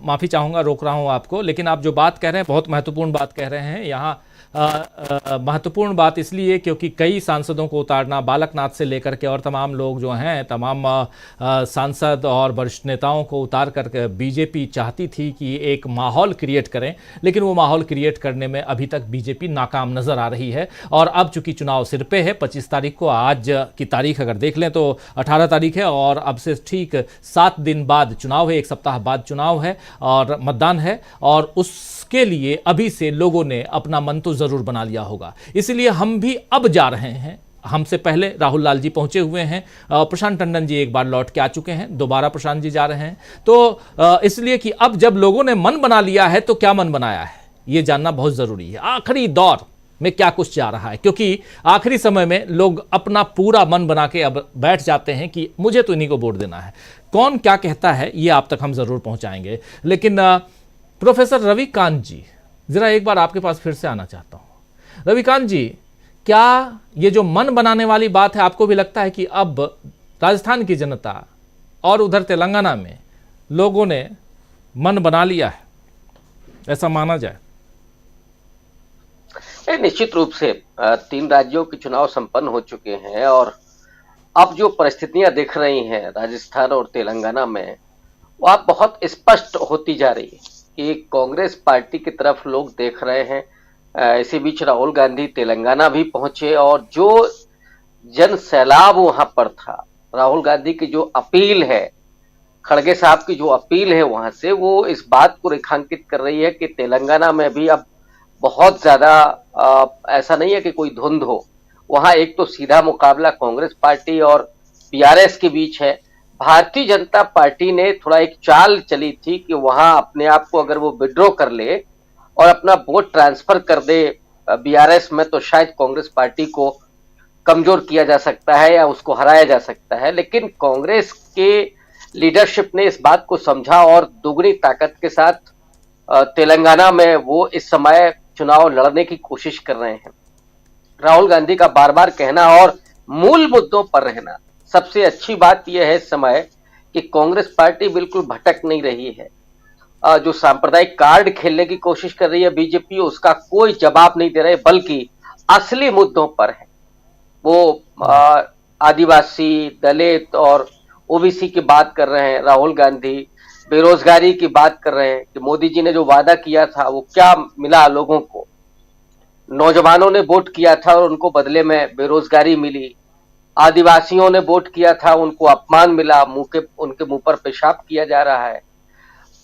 माफी चाहूंगा, रोक रहा हूं आपको, लेकिन आप जो बात कह रहे हैं बहुत महत्वपूर्ण बात कह रहे हैं। यहाँ महत्वपूर्ण बात इसलिए क्योंकि कई सांसदों को उतारना, बालकनाथ से लेकर के और तमाम लोग जो हैं, तमाम सांसद और वरिष्ठ नेताओं को उतार कर बीजेपी चाहती थी कि एक माहौल क्रिएट करें, लेकिन वो माहौल क्रिएट करने में अभी तक बीजेपी नाकाम नज़र आ रही है। और अब चूंकि चुनाव सिर पे है, 25 तारीख को, आज की तारीख अगर देख लें तो 18 तारीख है और अब से ठीक 7 दिन बाद चुनाव है, 1 सप्ताह बाद चुनाव है और मतदान है, और उसके लिए अभी से लोगों ने अपना मन तो जरूर बना लिया होगा। इसलिए हम भी अब जा रहे हैं, हमसे पहले राहुल लाल जी पहुंचे हुए हैं, प्रशांत टंडन जी एक बार लौट के आ चुके हैं, दोबारा प्रशांत जी जा रहे हैं। तो इसलिए कि अब जब लोगों ने मन बना लिया है तो क्या मन बनाया है ये जानना बहुत जरूरी है। आखिरी दौर में क्या कुछ जा रहा है, क्योंकि आखिरी समय में लोग अपना पूरा मन बना के अब बैठ जाते हैं कि मुझे तो इन्हीं को वोट देना है। कौन क्या कहता है ये आप तक हम जरूर पहुंचाएंगे, लेकिन प्रोफेसर रविकांत जी, जरा एक बार आपके पास फिर से आना चाहता हूं। रविकांत जी, क्या ये जो मन बनाने वाली बात है, आपको भी लगता है कि अब राजस्थान की जनता और उधर तेलंगाना में लोगों ने मन बना लिया है, ऐसा माना जाए? निश्चित रूप से 3 राज्यों के चुनाव संपन्न हो चुके हैं और अब जो परिस्थितियां दिख रही हैं राजस्थान और तेलंगाना में, वो अब बहुत स्पष्ट होती जा रही है कि कांग्रेस पार्टी की तरफ लोग देख रहे हैं। इसी बीच राहुल गांधी तेलंगाना भी पहुंचे और जो जन सैलाब वहां पर था, राहुल गांधी की जो अपील है, खड़गे साहब की जो अपील है वहां से, वो इस बात को रेखांकित कर रही है कि तेलंगाना में भी अब बहुत ज्यादा ऐसा नहीं है कि कोई धुंध हो। वहां एक तो सीधा मुकाबला कांग्रेस पार्टी और पीआरएस के बीच है। भारतीय जनता पार्टी ने थोड़ा एक चाल चली थी कि वहां अपने आप को अगर वो विड्रॉ कर ले और अपना वोट ट्रांसफर कर दे बीआरएस में, तो शायद कांग्रेस पार्टी को कमजोर किया जा सकता है या उसको हराया जा सकता है। लेकिन कांग्रेस के लीडरशिप ने इस बात को समझा और दोगुनी ताकत के साथ तेलंगाना में वो इस समय चुनाव लड़ने की कोशिश कर रहे हैं। राहुल गांधी का बार बार कहना और मूल मुद्दों पर रहना, सबसे अच्छी बात यह है इस समय कि कांग्रेस पार्टी बिल्कुल भटक नहीं रही है। जो सांप्रदायिक कार्ड खेलने की कोशिश कर रही है बीजेपी, उसका कोई जवाब नहीं दे रहे, बल्कि असली मुद्दों पर है। वो आदिवासी, दलित और ओबीसी की बात कर रहे हैं राहुल गांधी, बेरोजगारी की बात कर रहे हैं कि मोदी जी ने जो वादा किया था वो क्या मिला लोगों को। नौजवानों ने वोट किया था और उनको बदले में बेरोजगारी मिली। आदिवासियों ने वोट किया था, उनको अपमान मिला, उनके मुंह पर पेशाब किया जा रहा है।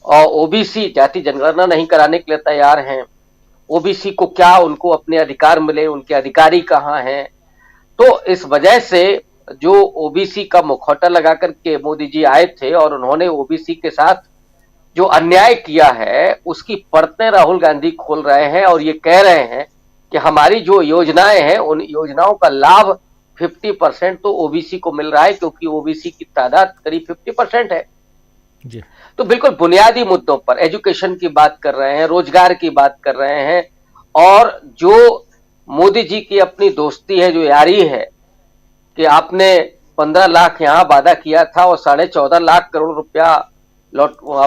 और ओबीसी जाति जनगणना नहीं कराने के लिए तैयार हैं। ओबीसी को क्या उनको अपने अधिकार मिले, उनके अधिकारी कहाँ हैं? तो इस वजह से जो ओबीसी का मुखौटा लगा करके मोदी जी आए थे और उन्होंने ओबीसी के साथ जो अन्याय किया है उसकी परतें राहुल गांधी खोल रहे हैं और ये कह रहे हैं कि हमारी जो योजनाएं हैं उन योजनाओं का लाभ 50% तो ओबीसी को मिल रहा है, क्योंकि ओबीसी की तादाद करीब 50% है जी। तो बिल्कुल बुनियादी मुद्दों पर एजुकेशन की बात कर रहे हैं, रोजगार की बात कर रहे हैं। और जो मोदी जी की अपनी दोस्ती है, जो यारी है कि आपने 15 लाख यहाँ वादा किया था और 14.5 लाख करोड़ रुपया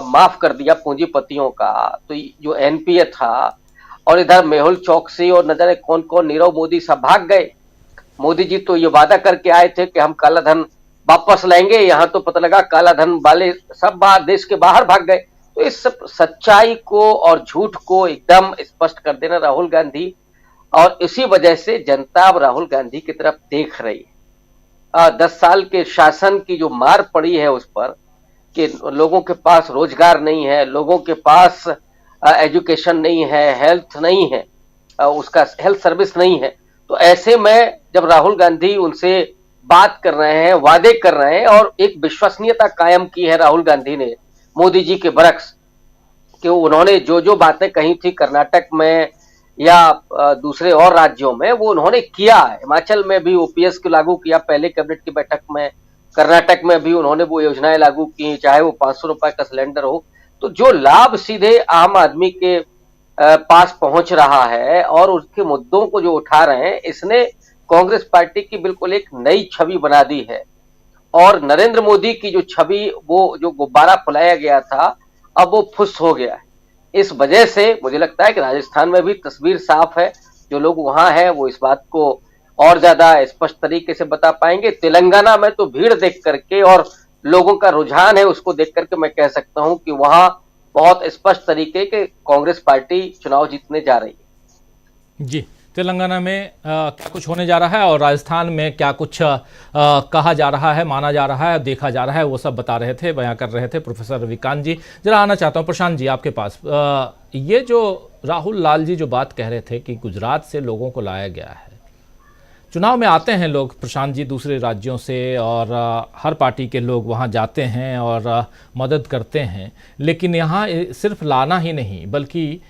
माफ कर दिया पूंजीपतियों का, तो जो एनपीए था, और इधर मेहुल चौकसी और न जाने कौन कौन नीरव मोदी सब भाग गए। मोदी जी तो ये वादा करके आए थे कि हम काला धन वापस लाएंगे, यहाँ तो पता लगा काला धन वाले सब देश के बाहर भाग गए। तो इस सच्चाई को और झूठ को एकदम स्पष्ट कर देना राहुल गांधी, और इसी वजह से जनता अब राहुल गांधी की तरफ देख रही है। 10 साल के शासन की जो मार पड़ी है उस पर कि लोगों के पास रोजगार नहीं है, लोगों के पास एजुकेशन नहीं है, हेल्थ नहीं है, उसका हेल्थ सर्विस नहीं है, तो ऐसे में जब राहुल गांधी उनसे बात कर रहे हैं, वादे कर रहे हैं, और एक विश्वसनीयता कायम की है राहुल गांधी ने मोदी जी के बरक्स, कि उन्होंने जो जो बातें कही थी कर्नाटक में या दूसरे और राज्यों में, वो उन्होंने किया है। हिमाचल में भी ओपीएस को लागू किया पहले कैबिनेट की बैठक में, कर्नाटक में भी उन्होंने वो योजनाएं लागू की, चाहे वो 500 रुपए का सिलेंडर हो। तो जो लाभ सीधे आम आदमी के पास पहुंच रहा है और उसके मुद्दों को जो उठा रहे हैं, इसने कांग्रेस पार्टी की बिल्कुल एक नई छवि बना दी है। और नरेंद्र मोदी की जो छवि, वो जो गुब्बारा फुलाया गया था, अब वो फुस हो गया है। इस वजह से मुझे लगता है कि राजस्थान में भी तस्वीर साफ है। जो लोग वहां हैं वो इस बात को और ज्यादा स्पष्ट तरीके से बता पाएंगे। तेलंगाना में तो भीड़ देख करके और लोगों का रुझान है उसको देख करके मैं कह सकता हूं कि वहां बहुत स्पष्ट तरीके के कांग्रेस पार्टी चुनाव जीतने जा रही है। जी, तेलंगाना में क्या कुछ होने जा रहा है और राजस्थान में क्या कुछ कहा जा रहा है, माना जा रहा है, देखा जा रहा है, वो सब बता रहे थे, बयां कर रहे थे प्रोफेसर रविकांत जी। जरा आना चाहता हूं प्रशांत जी आपके पास। ये जो राहुल लाल जी जो बात कह रहे थे कि गुजरात से लोगों को लाया गया है, चुनाव में आते हैं लोग प्रशांत जी दूसरे राज्यों से, और हर पार्टी के लोग वहाँ जाते हैं और मदद करते हैं, लेकिन यहाँ सिर्फ लाना ही नहीं बल्कि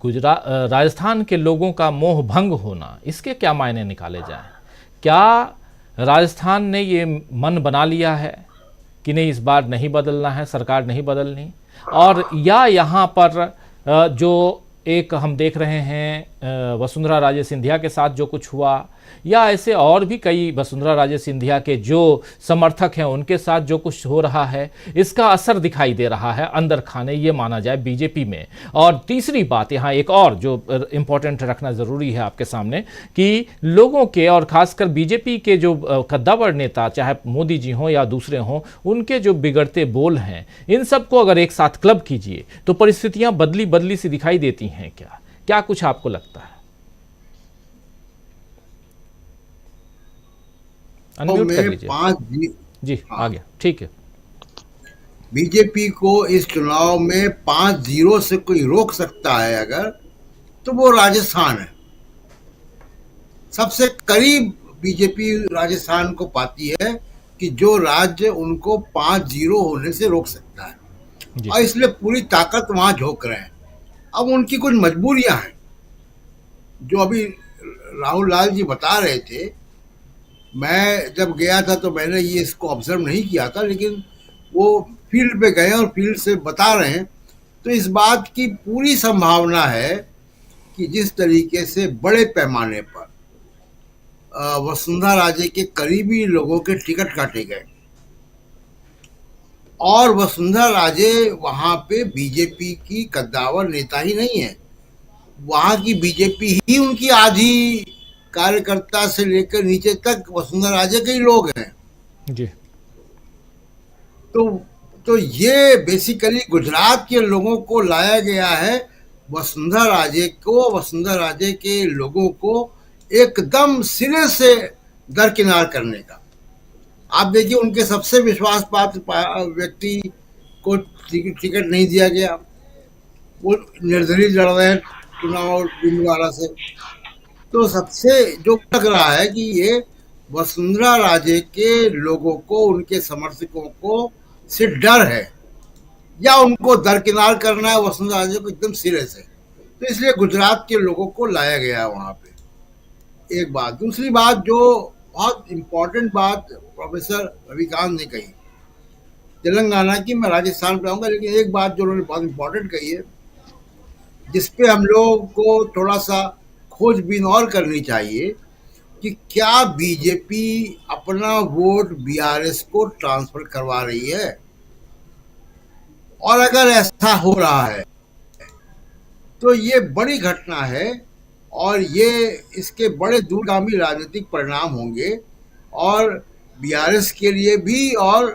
राजस्थान के लोगों का मोह भंग होना, इसके क्या मायने निकाले जाएं? क्या राजस्थान ने ये मन बना लिया है कि नहीं, इस बार नहीं बदलना है, सरकार नहीं बदलनी, और या यहाँ पर जो एक हम देख रहे हैं वसुंधरा राजे सिंधिया के साथ जो कुछ हुआ, या ऐसे और भी कई वसुंधरा राजे सिंधिया के जो समर्थक हैं उनके साथ जो कुछ हो रहा है, इसका असर दिखाई दे रहा है अंदर खाने, ये माना जाए बीजेपी में। और तीसरी बात यहाँ एक और जो इम्पोर्टेंट रखना ज़रूरी है आपके सामने, कि लोगों के और ख़ासकर बीजेपी के जो कद्दावर नेता, चाहे मोदी जी हों या दूसरे हों, उनके जो बिगड़ते बोल हैं, इन सबको अगर एक साथ क्लब कीजिए तो परिस्थितियाँ बदली बदली सी दिखाई देती हैं। क्या कुछ आपको लगता है? अनम्यूट कर लीजिए। जी आ गया, ठीक है। बीजेपी को इस चुनाव में 5-0 से कोई रोक सकता है अगर, तो वो राजस्थान है। सबसे करीब बीजेपी राजस्थान को पाती है कि जो राज्य उनको 5-0 होने से रोक सकता है, और इसलिए पूरी ताकत वहां झोंक रहे हैं। अब उनकी कुछ मजबूरियां हैं जो अभी राहुल लाल जी बता रहे थे। मैं जब गया था तो मैंने ये इसको ऑब्जर्व नहीं किया था, लेकिन वो फील्ड पे गए और फील्ड से बता रहे हैं, तो इस बात की पूरी संभावना है कि जिस तरीके से बड़े पैमाने पर वसुंधरा राजे के करीबी लोगों के टिकट काटे गए, और वसुंधरा राजे वहां पे बीजेपी की कद्दावर नेता ही नहीं है, वहां की बीजेपी ही उनकी आधी कार्यकर्ता से लेकर नीचे तक वसुंधरा राजे के ही लोग हैं जी। तो ये बेसिकली गुजरात के लोगों को लाया गया है, वसुंधरा राजे के लोगों को एकदम सिरे से दरकिनार करने का। आप देखिए उनके सबसे विश्वास पात्र व्यक्ति को टिकट नहीं दिया गया, वो निर्दलीय लड़ रहे हैं चुनाव छिंदवाड़ा से। तो सबसे जो लग रहा है कि ये वसुंधरा राजे के लोगों को, उनके समर्थकों को से डर है, या उनको दरकिनार करना है वसुंधरा राजे को एकदम सिरे से, तो इसलिए गुजरात के लोगों को लाया गया है वहां पे। एक बात। दूसरी बात, जो बहुत इम्पोर्टेंट बात प्रोफेसर रविकांत ने कही तेलंगाना की, मैं राजस्थान पे आऊंगा, लेकिन एक बात जो उन्होंने बहुत इम्पोर्टेंट कही है, जिसपे हम लोग को थोड़ा सा खोजबीन और करनी चाहिए, कि क्या बीजेपी अपना वोट बीआरएस को ट्रांसफर करवा रही है, और अगर ऐसा हो रहा है तो ये बड़ी घटना है, और ये इसके बड़े दूरगामी राजनीतिक परिणाम होंगे, और बीआरएस के लिए भी और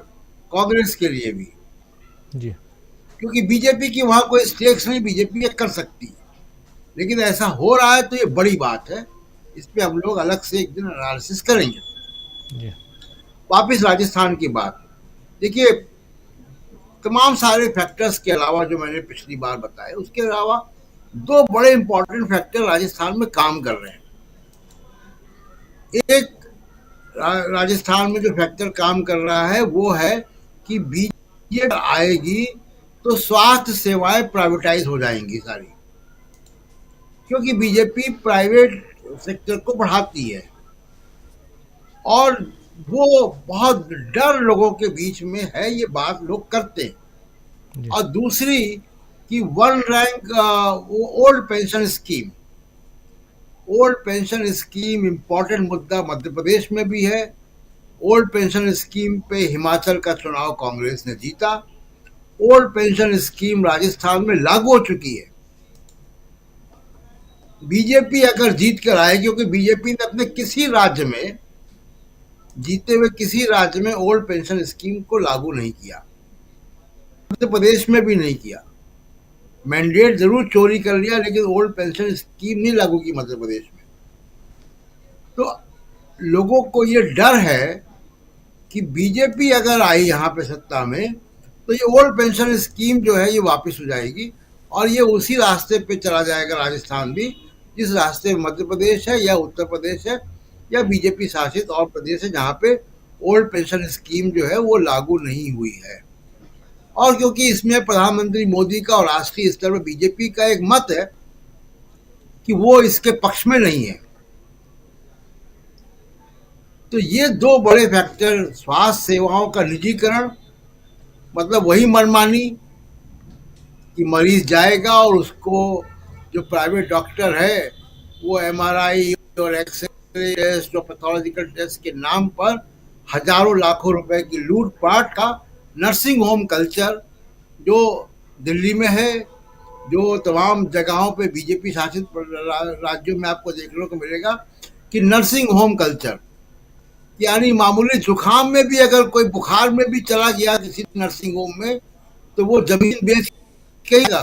कांग्रेस के लिए भी। जी। क्योंकि बीजेपी की वहां कोई स्टेक्स नहीं, बीजेपी ये कर सकती है। लेकिन ऐसा हो रहा है तो ये बड़ी बात है, इस पे हम लोग अलग से एक दिन एनालिसिस करेंगे। वापिस राजस्थान की बात, देखिए तमाम सारे फैक्टर्स के अलावा जो मैंने पिछली बार बताए, उसके अलावा दो बड़े इंपॉर्टेंट फैक्टर राजस्थान में काम कर रहे हैं। एक राजस्थान में जो फैक्टर काम कर रहा है वो है कि बीजेपी आएगी तो स्वास्थ्य सेवाएं प्राइवेटाइज हो जाएंगी सारी, क्योंकि बीजेपी प्राइवेट सेक्टर को बढ़ाती है और वो बहुत डर लोगों के बीच में है, ये बात लोग करते हैं। और दूसरी कि one rank old pension scheme, old pension scheme important मुद्दा मध्य प्रदेश में भी है। ओल्ड पेंशन स्कीम पे हिमाचल का चुनाव कांग्रेस ने जीता। ओल्ड पेंशन स्कीम राजस्थान में लागू हो चुकी है। बीजेपी अगर जीत कर आए, क्योंकि बीजेपी ने अपने किसी राज्य में, जीते हुए किसी राज्य में ओल्ड पेंशन स्कीम को लागू नहीं किया, मध्य प्रदेश में भी नहीं किया। मैंडेट जरूर चोरी कर लिया, लेकिन ओल्ड पेंशन स्कीम नहीं लागू की मध्य प्रदेश में। तो लोगों को ये डर है कि बीजेपी अगर आई यहाँ पे सत्ता में तो ये ओल्ड पेंशन स्कीम जो है ये वापस हो जाएगी और ये उसी रास्ते पे चला जाएगा राजस्थान भी, जिस रास्ते में मध्य प्रदेश है या उत्तर प्रदेश है या बीजेपी शासित और प्रदेश है, जहाँ पे ओल्ड पेंशन स्कीम जो है वो लागू नहीं हुई है। और क्योंकि इसमें प्रधानमंत्री मोदी का और राष्ट्रीय स्तर पर बीजेपी का एक मत है कि वो इसके पक्ष में नहीं है, तो ये दो बड़े फैक्टर, स्वास्थ्य सेवाओं का निजीकरण, मतलब वही मनमानी कि मरीज जाएगा और उसको जो प्राइवेट डॉक्टर है वो एमआरआई और एक्सरे टेस्ट और पैथोलॉजिकल टेस्ट के नाम पर हजारों लाखों रुपए की लूटपाट का नर्सिंग होम कल्चर जो दिल्ली में है, जो तमाम जगहों पे बीजेपी शासित राज्यों में आपको देखने को मिलेगा कि नर्सिंग होम कल्चर, यानी मामूली जुकाम में भी अगर कोई बुखार में भी चला गया किसी नर्सिंग होम में तो वो जमीन बेच केगा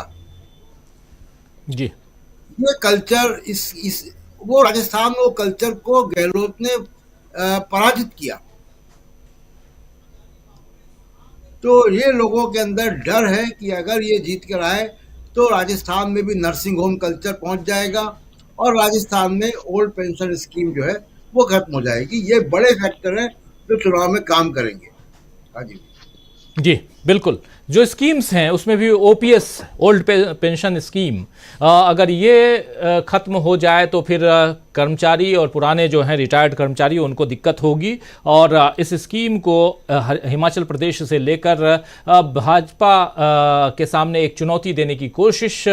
जी। ये कल्चर वो राजस्थान में वो कल्चर को गहलोत ने पराजित किया। तो ये लोगों के अंदर डर है कि अगर ये जीत कर आए तो राजस्थान में भी नर्सिंग होम कल्चर पहुंच जाएगा और राजस्थान में ओल्ड पेंशन स्कीम जो है वो खत्म हो जाएगी। ये बड़े फैक्टर हैं जो चुनाव में काम करेंगे। हाँ जी बिल्कुल। जो स्कीम्स हैं उसमें भी ओपीएस ओल्ड पेंशन स्कीम अगर ये खत्म हो जाए तो फिर कर्मचारी और पुराने जो हैं रिटायर्ड कर्मचारी उनको दिक्कत होगी और इस स्कीम को हिमाचल प्रदेश से लेकर भाजपा के सामने एक चुनौती देने की कोशिश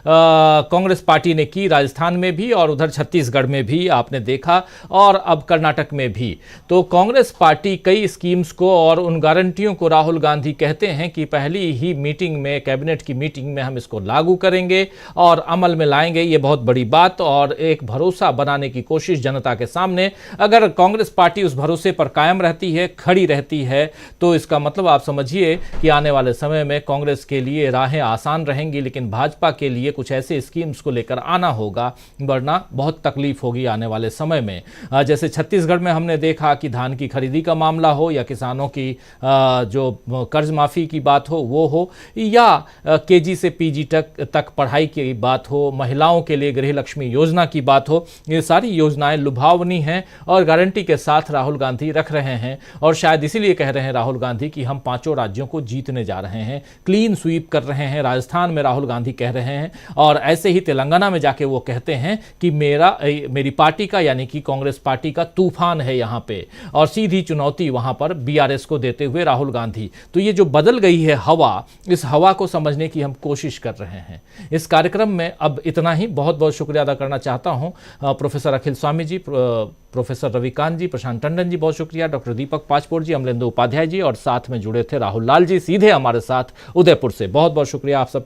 कांग्रेस पार्टी ने की, राजस्थान में भी और उधर छत्तीसगढ़ में भी आपने देखा और अब कर्नाटक में भी। तो कांग्रेस पार्टी कई स्कीम्स को और उन गारंटियों को राहुल गांधी कहते हैं कि पहली ही मीटिंग में, कैबिनेट की मीटिंग में हम इसको लागू करेंगे और अमल में लाएंगे। ये बहुत बड़ी बात और एक भरोसा बनाने की कोशिश जनता के सामने। अगर कांग्रेस पार्टी उस भरोसे पर कायम रहती है, खड़ी रहती है, तो इसका मतलब आप समझिए कि आने वाले समय में कांग्रेस के लिए राहें आसान रहेंगी, लेकिन भाजपा के लिए कुछ ऐसे स्कीम्स को लेकर आना होगा, वरना बहुत तकलीफ होगी आने वाले समय में। जैसे छत्तीसगढ़ में हमने देखा कि धान की खरीदी का मामला हो या किसानों की जो कर्ज माफी की बात हो वो हो, या केजी से पीजी तक पढ़ाई की बात हो, महिलाओं के लिए गृह लक्ष्मी योजना की बात हो, ये सारी योजनाएं लुभावनी हैं और गारंटी के साथ राहुल गांधी रख रहे हैं। और शायद इसीलिए कह रहे हैं राहुल गांधी कि हम 5 राज्यों को जीतने जा रहे हैं, क्लीन स्वीप कर रहे हैं। राजस्थान में राहुल गांधी कह रहे हैं और ऐसे ही तेलंगाना में जाके वो कहते हैं कि मेरी पार्टी का, यानी कि कांग्रेस पार्टी का तूफान है यहाँ पे, और सीधी चुनौती वहां पर बीआरएस को देते हुए राहुल गांधी। तो ये जो बदल गई है हवा, इस हवा को समझने की हम कोशिश कर रहे हैं। इस कार्यक्रम में अब इतना ही। बहुत बहुत शुक्रिया अदा करना चाहता हूं प्रोफेसर अखिल स्वामी जी, प्रोफेसर रविकांत जी, प्रशांत टंडन जी, बहुत शुक्रिया, डॉक्टर दीपक पाचपोर जी, अमलेंदु उपाध्याय जी, और साथ में जुड़े थे राहुल लाल जी सीधे हमारे साथ उदयपुर से। बहुत बहुत शुक्रिया आप सबका।